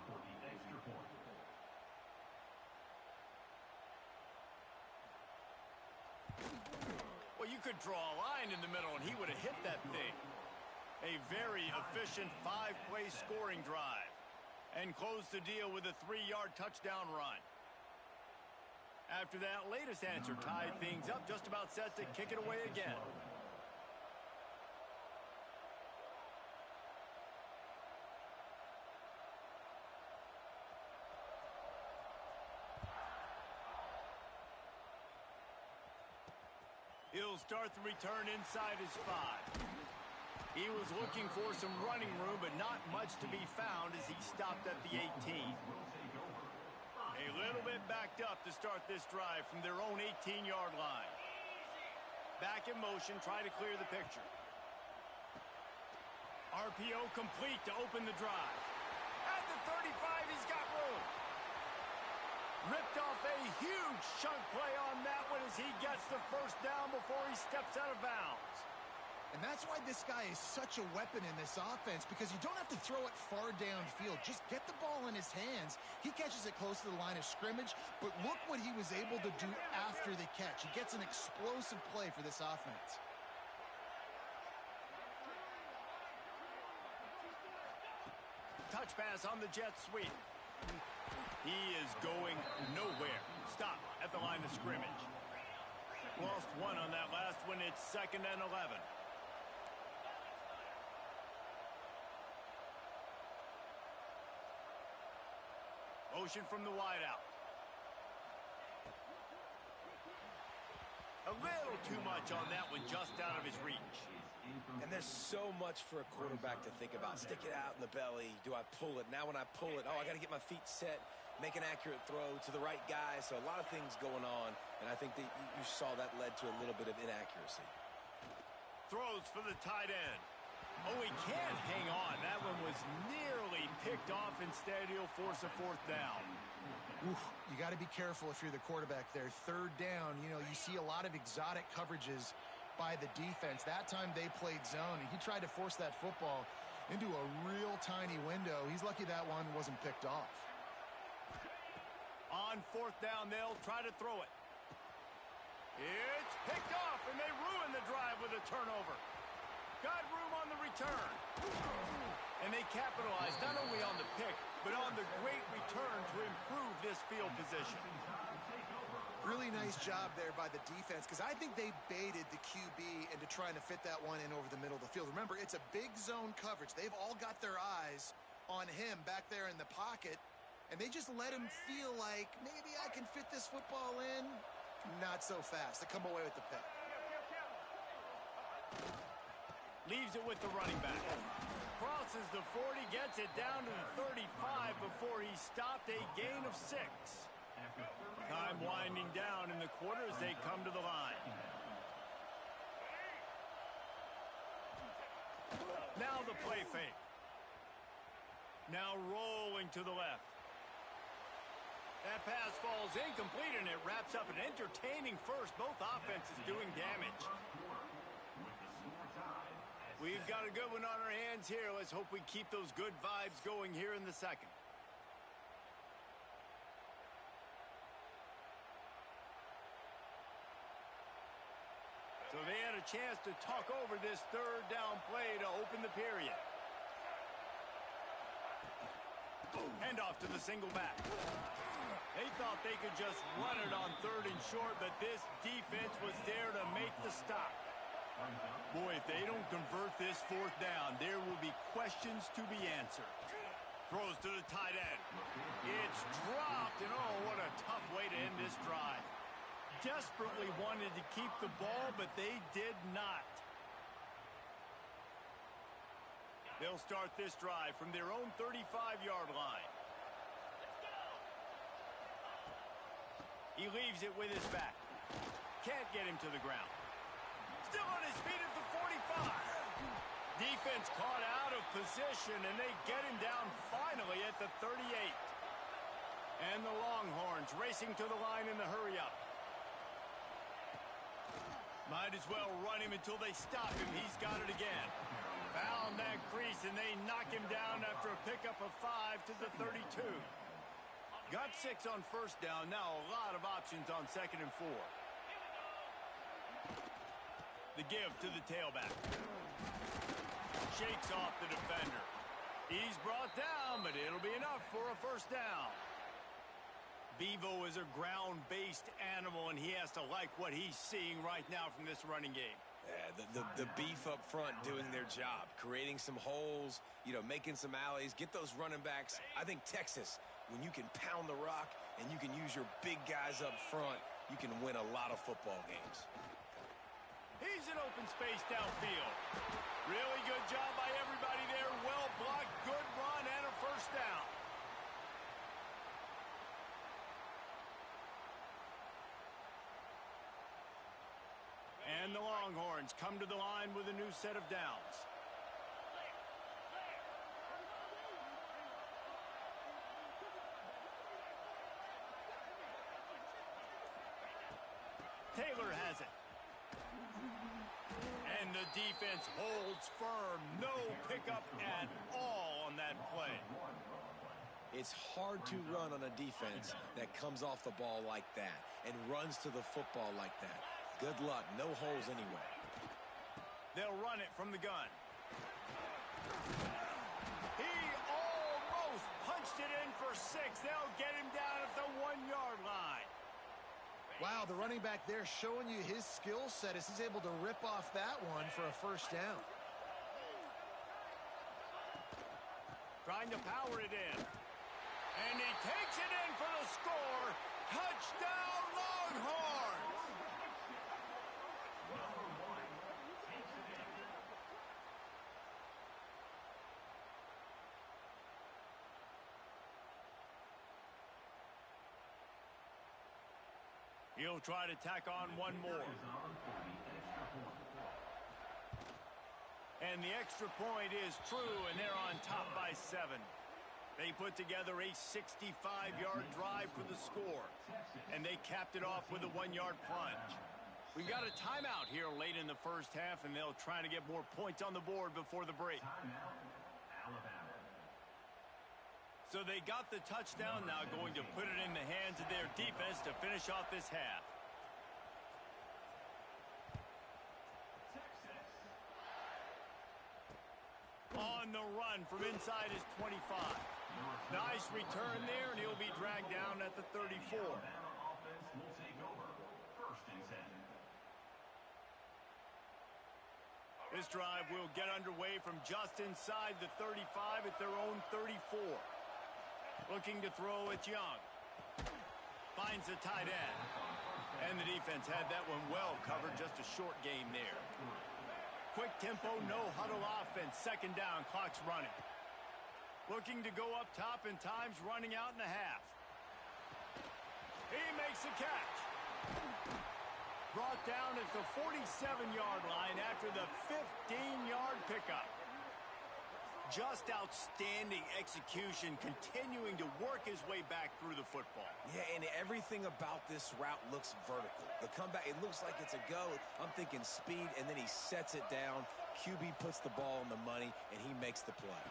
Well, you could draw a line in the middle and he would have hit that thing. A very efficient 5-play scoring drive. And close the deal with a 3-yard touchdown run. After that latest answer tied things up, just about set to kick it away again. He'll start the return inside his 5. He was looking for some running room, but not much to be found as he stopped at the 18. A little bit backed up to start this drive from their own 18-yard line. Back in motion, try to clear the picture. RPO complete to open the drive. At the 35, he's got room. Ripped off a huge chunk play on that one as he gets the first down before he steps out of bounds. And that's why this guy is such a weapon in this offense, because you don't have to throw it far downfield. Just get the ball in his hands. He catches it close to the line of scrimmage, but look what he was able to do after the catch. He gets an explosive play for this offense. Touch pass on the jet sweep. He is going nowhere. Stop at the line of scrimmage. Lost one on that last one. It's 2nd and 11. Motion from the wideout. A little too much on that one, just out of his reach. And there's so much for a quarterback to think about. Stick it out in the belly. Do I pull it? Now when I pull it, I got to get my feet set, make an accurate throw to the right guy. So a lot of things going on, and I think that you saw that led to a little bit of inaccuracy. Throws for the tight end. Oh, he can't hang on. That one was nearly picked off. Instead, he'll force a 4th down. Oof, you got to be careful if you're the quarterback there. 3rd down, you see a lot of exotic coverages by the defense. That time they played zone, and he tried to force that football into a real tiny window. He's lucky that one wasn't picked off. On 4th down, they'll try to throw it. It's picked off, and they ruin the drive with a turnover. Got room on the return. And they capitalize not only on the pick, but on the great return to improve this field position. Really nice job there by the defense, because I think they baited the QB into trying to fit that one in over the middle of the field. Remember, it's a big zone coverage. They've all got their eyes on him back there in the pocket, and they just let him feel like, maybe I can fit this football in. Not so fast. They come away with the pick. Leaves it with the running back. Crosses the 40, gets it down to the 35 before he stopped, a gain of 6. Time winding down in the quarter as they come to the line. Now the play fake. Now rolling to the left. That pass falls incomplete, and it wraps up an entertaining first. Both offenses doing damage. We've got a good one on our hands here. Let's hope we keep those good vibes going here in the second. So they had a chance to talk over this 3rd down play to open the period. Hand off to the single back. They thought they could just run it on 3rd and short, but this defense was there to make the stop. Boy, if they don't convert this 4th down, there will be questions to be answered. Throws to the tight end. It's dropped, and oh, what a tough way to end this drive. Desperately wanted to keep the ball, but they did not. They'll start this drive from their own 35-yard line. He leaves it with his back. Can't get him to the ground. Still on his feet at the 45. Defense caught out of position, and they get him down finally at the 38. And the Longhorns racing to the line in the hurry-up. Might as well run him until they stop him. He's got it again. Found that crease, and they knock him down after a pickup of 5 to the 32. Got 6 on 1st down. Now a lot of options on 2nd and 4. The give to the tailback. Shakes off the defender. He's brought down, but it'll be enough for a 1st down. Bevo is a ground-based animal, and he has to like what he's seeing right now from this running game. Yeah, the beef up front doing their job, creating some holes, making some alleys, get those running backs. I think Texas, when you can pound the rock and you can use your big guys up front, you can win a lot of football games. He's in open space downfield. Really good job by everybody there. Well blocked, good run, and a first down. And the Longhorns come to the line with a new set of downs. Taylor has it. And the defense holds firm. No pickup at all on that play. It's hard to run on a defense that comes off the ball like that and runs to the football like that. Good luck. No holes anyway. They'll run it from the gun. He almost punched it in for 6. They'll get him down at the 1-yard line. Wow, the running back there showing you his skill set as he's able to rip off that one for a first down. Trying to power it in. And he takes it in for the score. Touchdown, Longhorns! He'll try to tack on one more. And the extra point is true, and they're on top by 7. They put together a 65-yard drive for the score, and they capped it off with a 1-yard plunge. We got a timeout here late in the first half, and they'll try to get more points on the board before the break. So they got the touchdown, now going to put it in the hands of their defense to finish off this half. On the run from inside his 25. Nice return there, and he'll be dragged down at the 34. This drive will get underway from just inside the 35 at their own 34. Looking to throw, it's Young. Finds the tight end. And the defense had that one well covered, just a short game there. Quick tempo, no huddle offense. Second down, clock's running. Looking to go up top, and time's running out in the half. He makes the catch. Brought down at the 47-yard line after the 15-yard pickup. Just outstanding execution, continuing to work his way back through the football. Yeah, and everything about this route looks vertical. The comeback, it looks like it's a go. I'm thinking speed, and then he sets it down. QB puts the ball on the money, and he makes the play.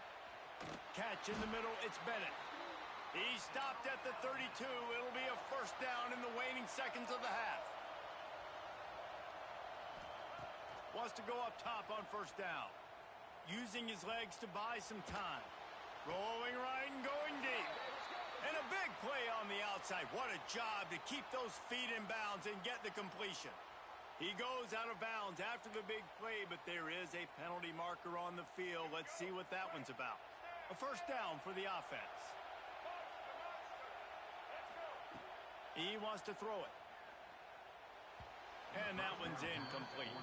Catch in the middle, it's Bennett. He stopped at the 32. It'll be a first down in the waning seconds of the half. Wants to go up top on first down. Using his legs to buy some time. Rolling right and going deep. And a big play on the outside. What a job to keep those feet in bounds and get the completion. He goes out of bounds after the big play, but there is a penalty marker on the field. Let's see what that one's about. A first down for the offense. He wants to throw it. And that one's incomplete.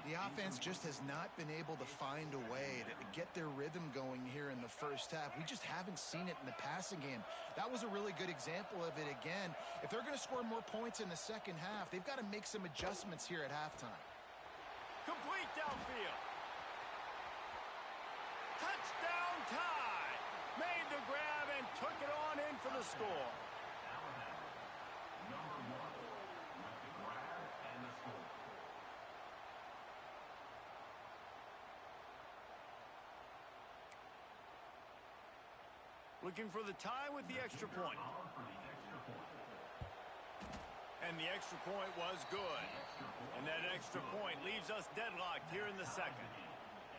The offense just has not been able to find a way to get their rhythm going here in the first half. We just haven't seen it in the passing game. That was a really good example of it again. If they're going to score more points in the second half, they've got to make some adjustments here at halftime. Complete downfield. Touchdown tie. Made the grab and took it on in for the score. Looking for the tie with the extra point. And the extra point was good. And that extra point leaves us deadlocked here in the second.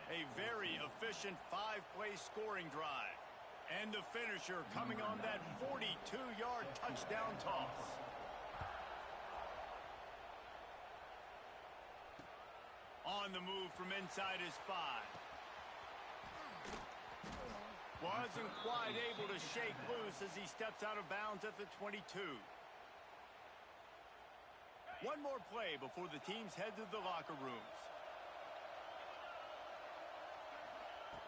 A very efficient 5-play scoring drive. And the finisher coming on that 42-yard touchdown toss. On the move from inside his 5. Wasn't quite able to shake loose as he steps out of bounds at the 22. One more play before the teams head to the locker rooms.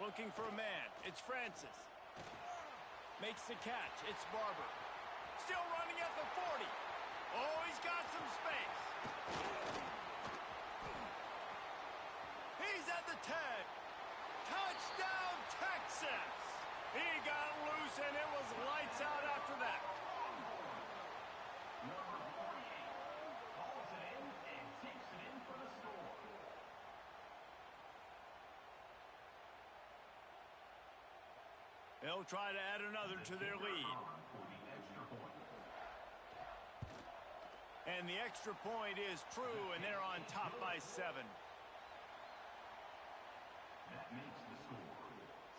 Looking for a man. It's Francis. Makes the catch. It's Barber. Still running at the 40. Oh, he's got some space. He's at the 10. Touchdown, Texas. He got loose, and it was lights out after that. Number 48 calls it in and takes it in for the score. They'll try to add another to their lead. For the extra point. And the extra point is true, and they're on top by 7. That makes the score.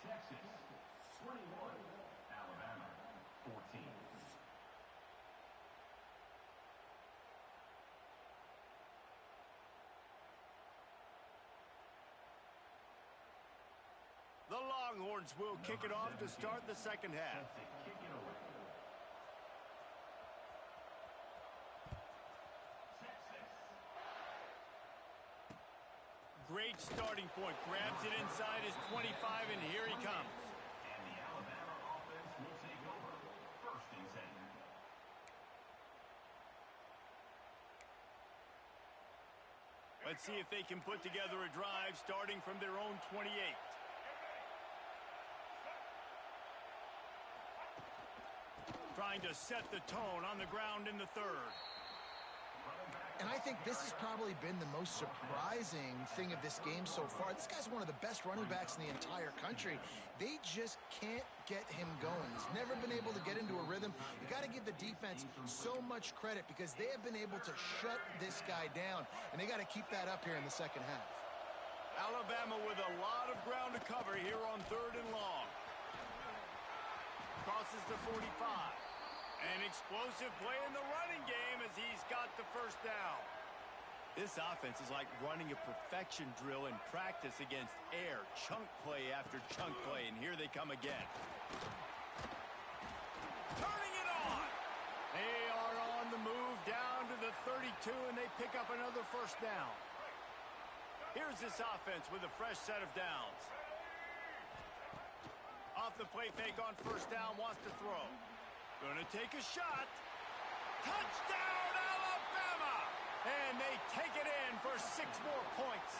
Texas 21, Alabama 14. The Longhorns will kick it off to start the second half. Set to kick it away. Texas. Great starting point. Grabs it inside his 25, and here he comes. And the Alabama offense will take over. First and 10. Let's see if they can put together a drive starting from their own 28. Trying to set the tone on the ground in the 3rd. And I think this has probably been the most surprising thing of this game so far. This guy's one of the best running backs in the entire country. They just can't get him going. He's never been able to get into a rhythm. You got to give the defense so much credit because they have been able to shut this guy down, and they got to keep that up here in the second half. Alabama with a lot of ground to cover here on 3rd and long. Crosses the 45. An explosive play in the running game as he's got the first down. This offense is like running a perfection drill in practice against air. Chunk play after chunk play, and here they come again. Turning it on. They are on the move down to the 32, and they pick up another first down. Here's this offense with a fresh set of downs. Off the play fake on first down, wants to throw. Gonna take a shot. Touchdown, Alabama! And they take it in for 6 more points.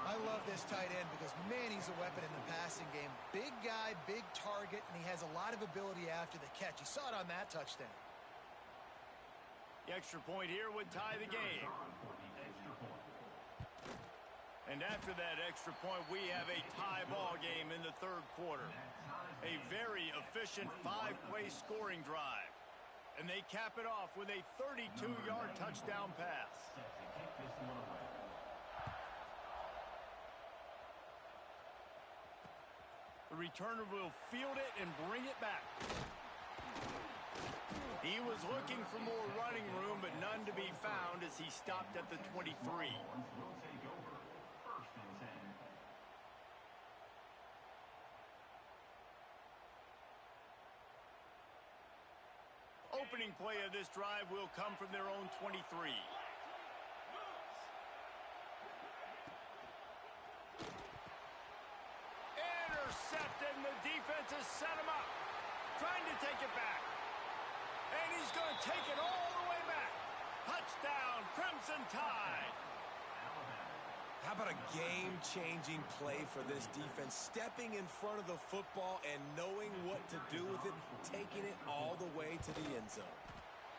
I love this tight end because, man, he's a weapon in the passing game. Big guy, big target, and he has a lot of ability after the catch. You saw it on that touchdown. The extra point here would tie the game. And after that extra point, we have a tie ball game in the 3rd quarter. A very efficient 5-play scoring drive. And they cap it off with a 32-yard touchdown pass. The returner will field it and bring it back. He was looking for more running room, but none to be found as he stopped at the 23. Opening play of this drive will come from their own 23. Intercepted, and the defense has set him up. Trying to take it back. And he's going to take it all the way back. Touchdown, Crimson Tide. How about a game-changing play for this defense? Stepping in front of the football and knowing what to do with it, taking it all the way to the end zone.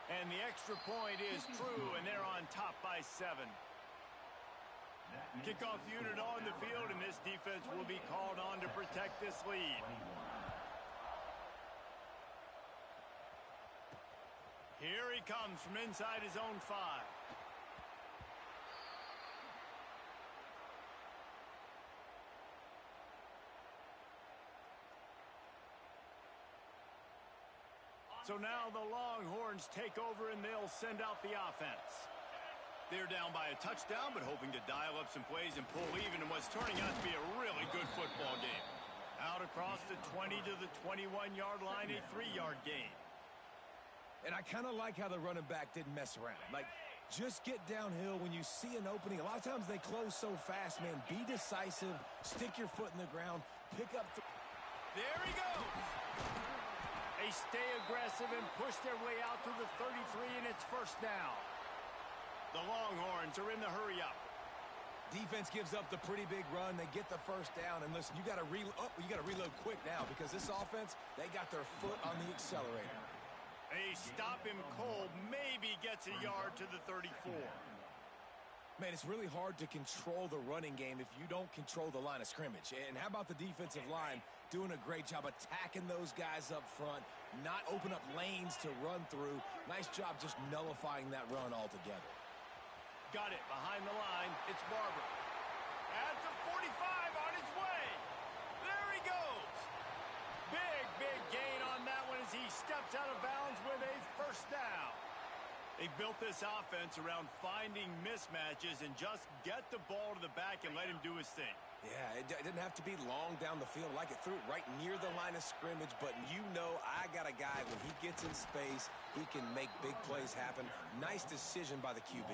And the extra point is true, and they're on top by 7. Kickoff unit on the field, and this defense will be called on to protect this lead. Here he comes from inside his own 5. So now the Longhorns take over and they'll send out the offense. They're down by a touchdown, but hoping to dial up some plays and pull even in what's turning out to be a really good football game. Out across the 20 to the 21-yard line, a 3-yard gain. And I kind of like how the running back didn't mess around. Like, just get downhill when you see an opening. A lot of times they close so fast, man. Be decisive, stick your foot in the ground, pick up. There he goes. They stay aggressive and push their way out to the 33, and it's first down. The Longhorns are in the hurry-up. Defense gives up the pretty big run. They get the first down. And listen, you got to reload quick now because this offense, they got their foot on the accelerator. They stop him cold. Maybe gets a yard to the 34. Man, it's really hard to control the running game if you don't control the line of scrimmage. And how about the defensive line doing a great job attacking those guys up front, not open up lanes to run through. Nice job just nullifying that run altogether. Got it behind the line. It's Barber. At the 45 on his way. There he goes. Big gain on that one as he steps out of bounds with a first down. They built this offense around finding mismatches and just get the ball to the back and let him do his thing. Yeah, it didn't have to be long down the field. Like it threw it right near the line of scrimmage, but you know I got a guy, when he gets in space, he can make big plays happen. Nice decision by the QB.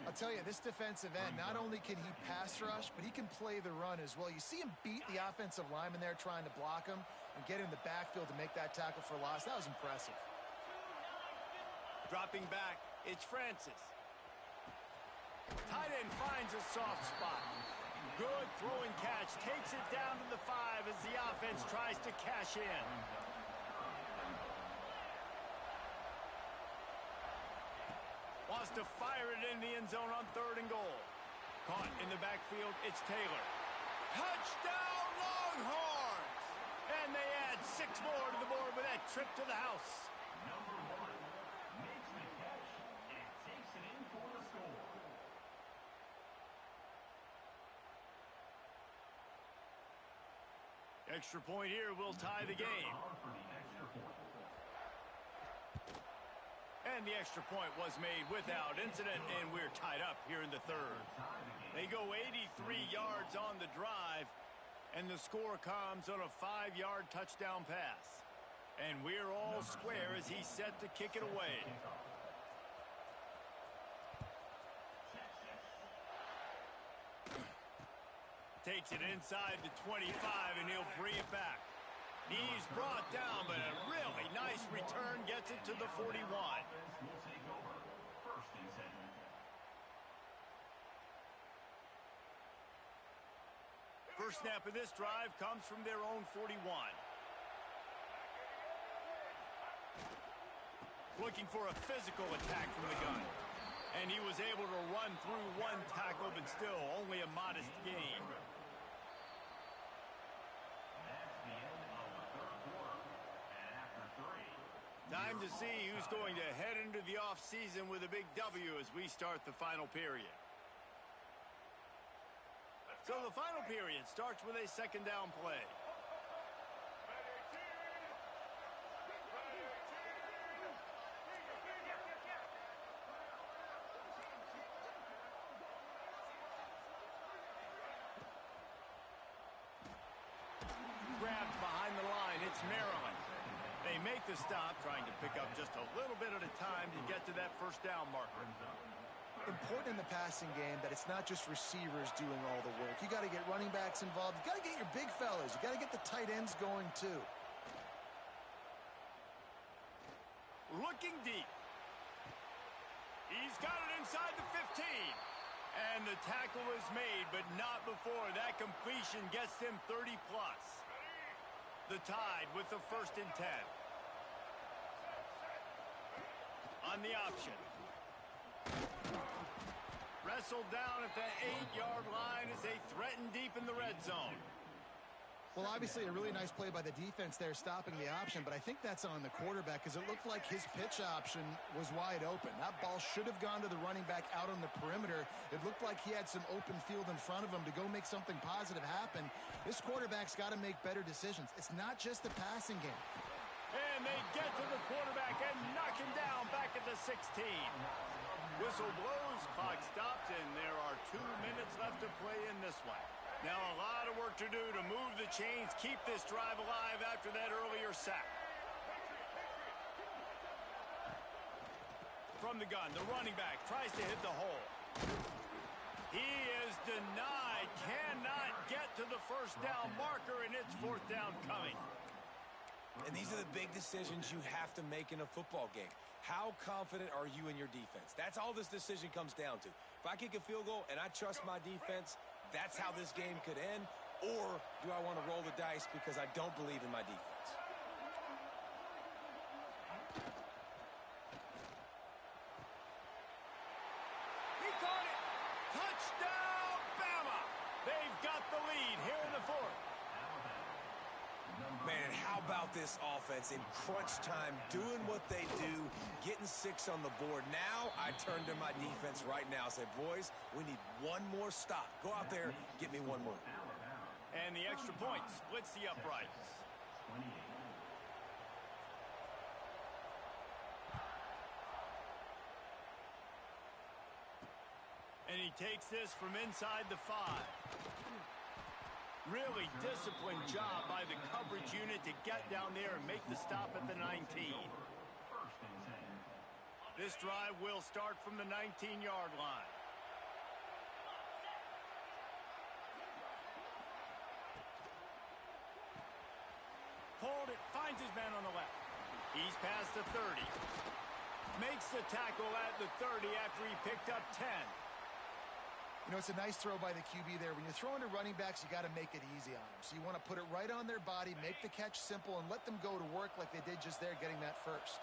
I'll tell you, this defensive end, not only can he pass rush, but he can play the run as well. You see him beat the offensive lineman there trying to block him and get in the backfield to make that tackle for loss. That was impressive. Dropping back, it's Francis. Tight end finds a soft spot. Good throwing catch, takes it down to the 5 as the offense tries to cash in. Wants to fire it in the end zone on 3rd and goal. Caught in the backfield, it's Taylor. Touchdown Longhorns! And they add 6 more to the board with that trip to the house. Number 1 makes the catch and takes it in for the score. Extra point here will tie the game. For the extra point. And the extra point was made without incident, and we're tied up here in the 3rd. They go 83 yards on the drive, and the score comes on a 5-yard touchdown pass. And we're all square as he's set to kick it away. Takes it inside the 25, and he'll bring it back. He's brought down, but a really nice return gets it to the 41. Will take over. 1st and 10. First snap of this drive comes from their own 41. Looking for a physical attack from the gun. And he was able to run through 1 tackle, but still only a modest gain. Time to see who's going to head into the offseason with a big W as we start the final period. So the final period starts with a 2nd down play. Grabbed behind the line, it's Maryland. They make the stop, trying to pick up just a little bit at a time to get to that first down marker. Important in the passing game that it's not just receivers doing all the work. You got to get running backs involved. You got to get your big fellas. You got to get the tight ends going too. Looking deep. He's got it inside the 15. And the tackle is made, but not before that completion gets them 30+. The Tide with the 1st and 10. On the option. Wrestled down at the 8-yard line as they threaten deep in the red zone. Well, obviously a really nice play by the defense there stopping the option, but I think that's on the quarterback because it looked like his pitch option was wide open. That ball should have gone to the running back out on the perimeter. It looked like he had some open field in front of him to go make something positive happen. This quarterback's got to make better decisions. It's not just the passing game. And And they get to the quarterback and knock him down back at the 16. Whistle blows, clock stops, and there are 2 minutes left to play in this one. Now a lot of work to do to move the chains, keep this drive alive after that earlier sack. From the gun, the running back tries to hit the hole. He is denied, cannot get to the first down marker, and it's fourth down coming. And these are the big decisions you have to make in a football game. How confident are you in your defense? That's all this decision comes down to. If I kick a field goal and I trust my defense, that's how this game could end. Or do I want to roll the dice because I don't believe in my defense? He caught it. Touchdown, Bama. They've got the lead here in the fourth. Man, and how about this offense in crunch time, doing what they do, getting 6 on the board. Now I turn to my defense right now and say, boys, we need one more stop. Go out there, get me one more. And the extra point splits the uprights. And he takes this from inside the 5. Really disciplined job by the coverage unit to get down there and make the stop at the 19. This drive will start from the 19-yard line. Hold it, finds his man on the left. He's past the 30. Makes the tackle at the 30 after he picked up 10. You know, it's a nice throw by the QB there. When you're throwing to running backs, you got to make it easy on them. So you want to put it right on their body, make the catch simple, and let them go to work like they did just there, getting that first.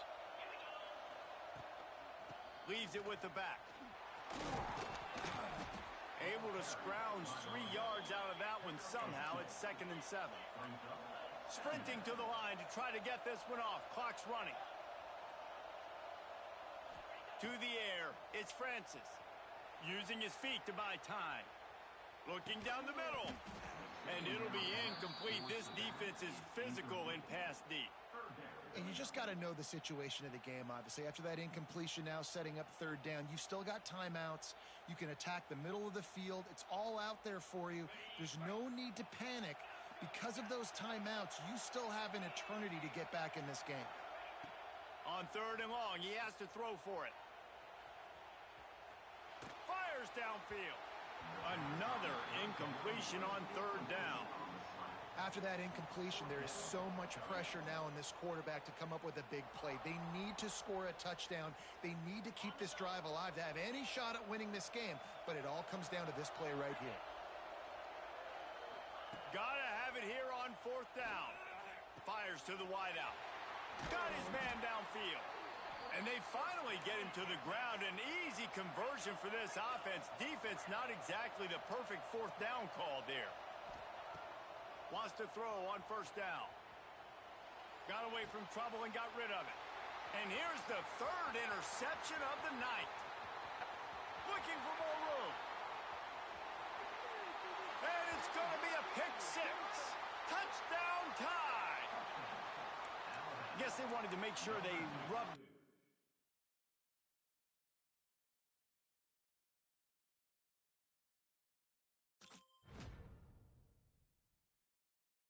Leaves it with the back. Able to scrounge 3 yards out of that one somehow. It's 2nd and 7. Sprinting to the line to try to get this one off. Clock's running. To the air, it's Francis. Using his feet to buy time. Looking down the middle. And it'll be incomplete. This defense is physical and pass deep. And you just got to know the situation of the game, obviously. After that incompletion now setting up 3rd down, you've still got timeouts. You can attack the middle of the field. It's all out there for you. There's no need to panic. Because of those timeouts, you still have an eternity to get back in this game. On 3rd and long, he has to throw for it. Fires downfield. Another incompletion on 3rd down. After that incompletion, there is so much pressure now on this quarterback to come up with a big play. They need to score a touchdown. They need to keep this drive alive to have any shot at winning this game. But it all comes down to this play right here. Gotta have it here on 4th down. Fires to the wideout. Got his man downfield. And they finally get him to the ground. An easy conversion for this offense. Defense not exactly the perfect 4th down call there. Wants to throw on 1st down. Got away from trouble and got rid of it. And here's the 3rd interception of the night. Looking for more room. And it's going to be a pick 6. Touchdown tie. Guess they wanted to make sure they rubbed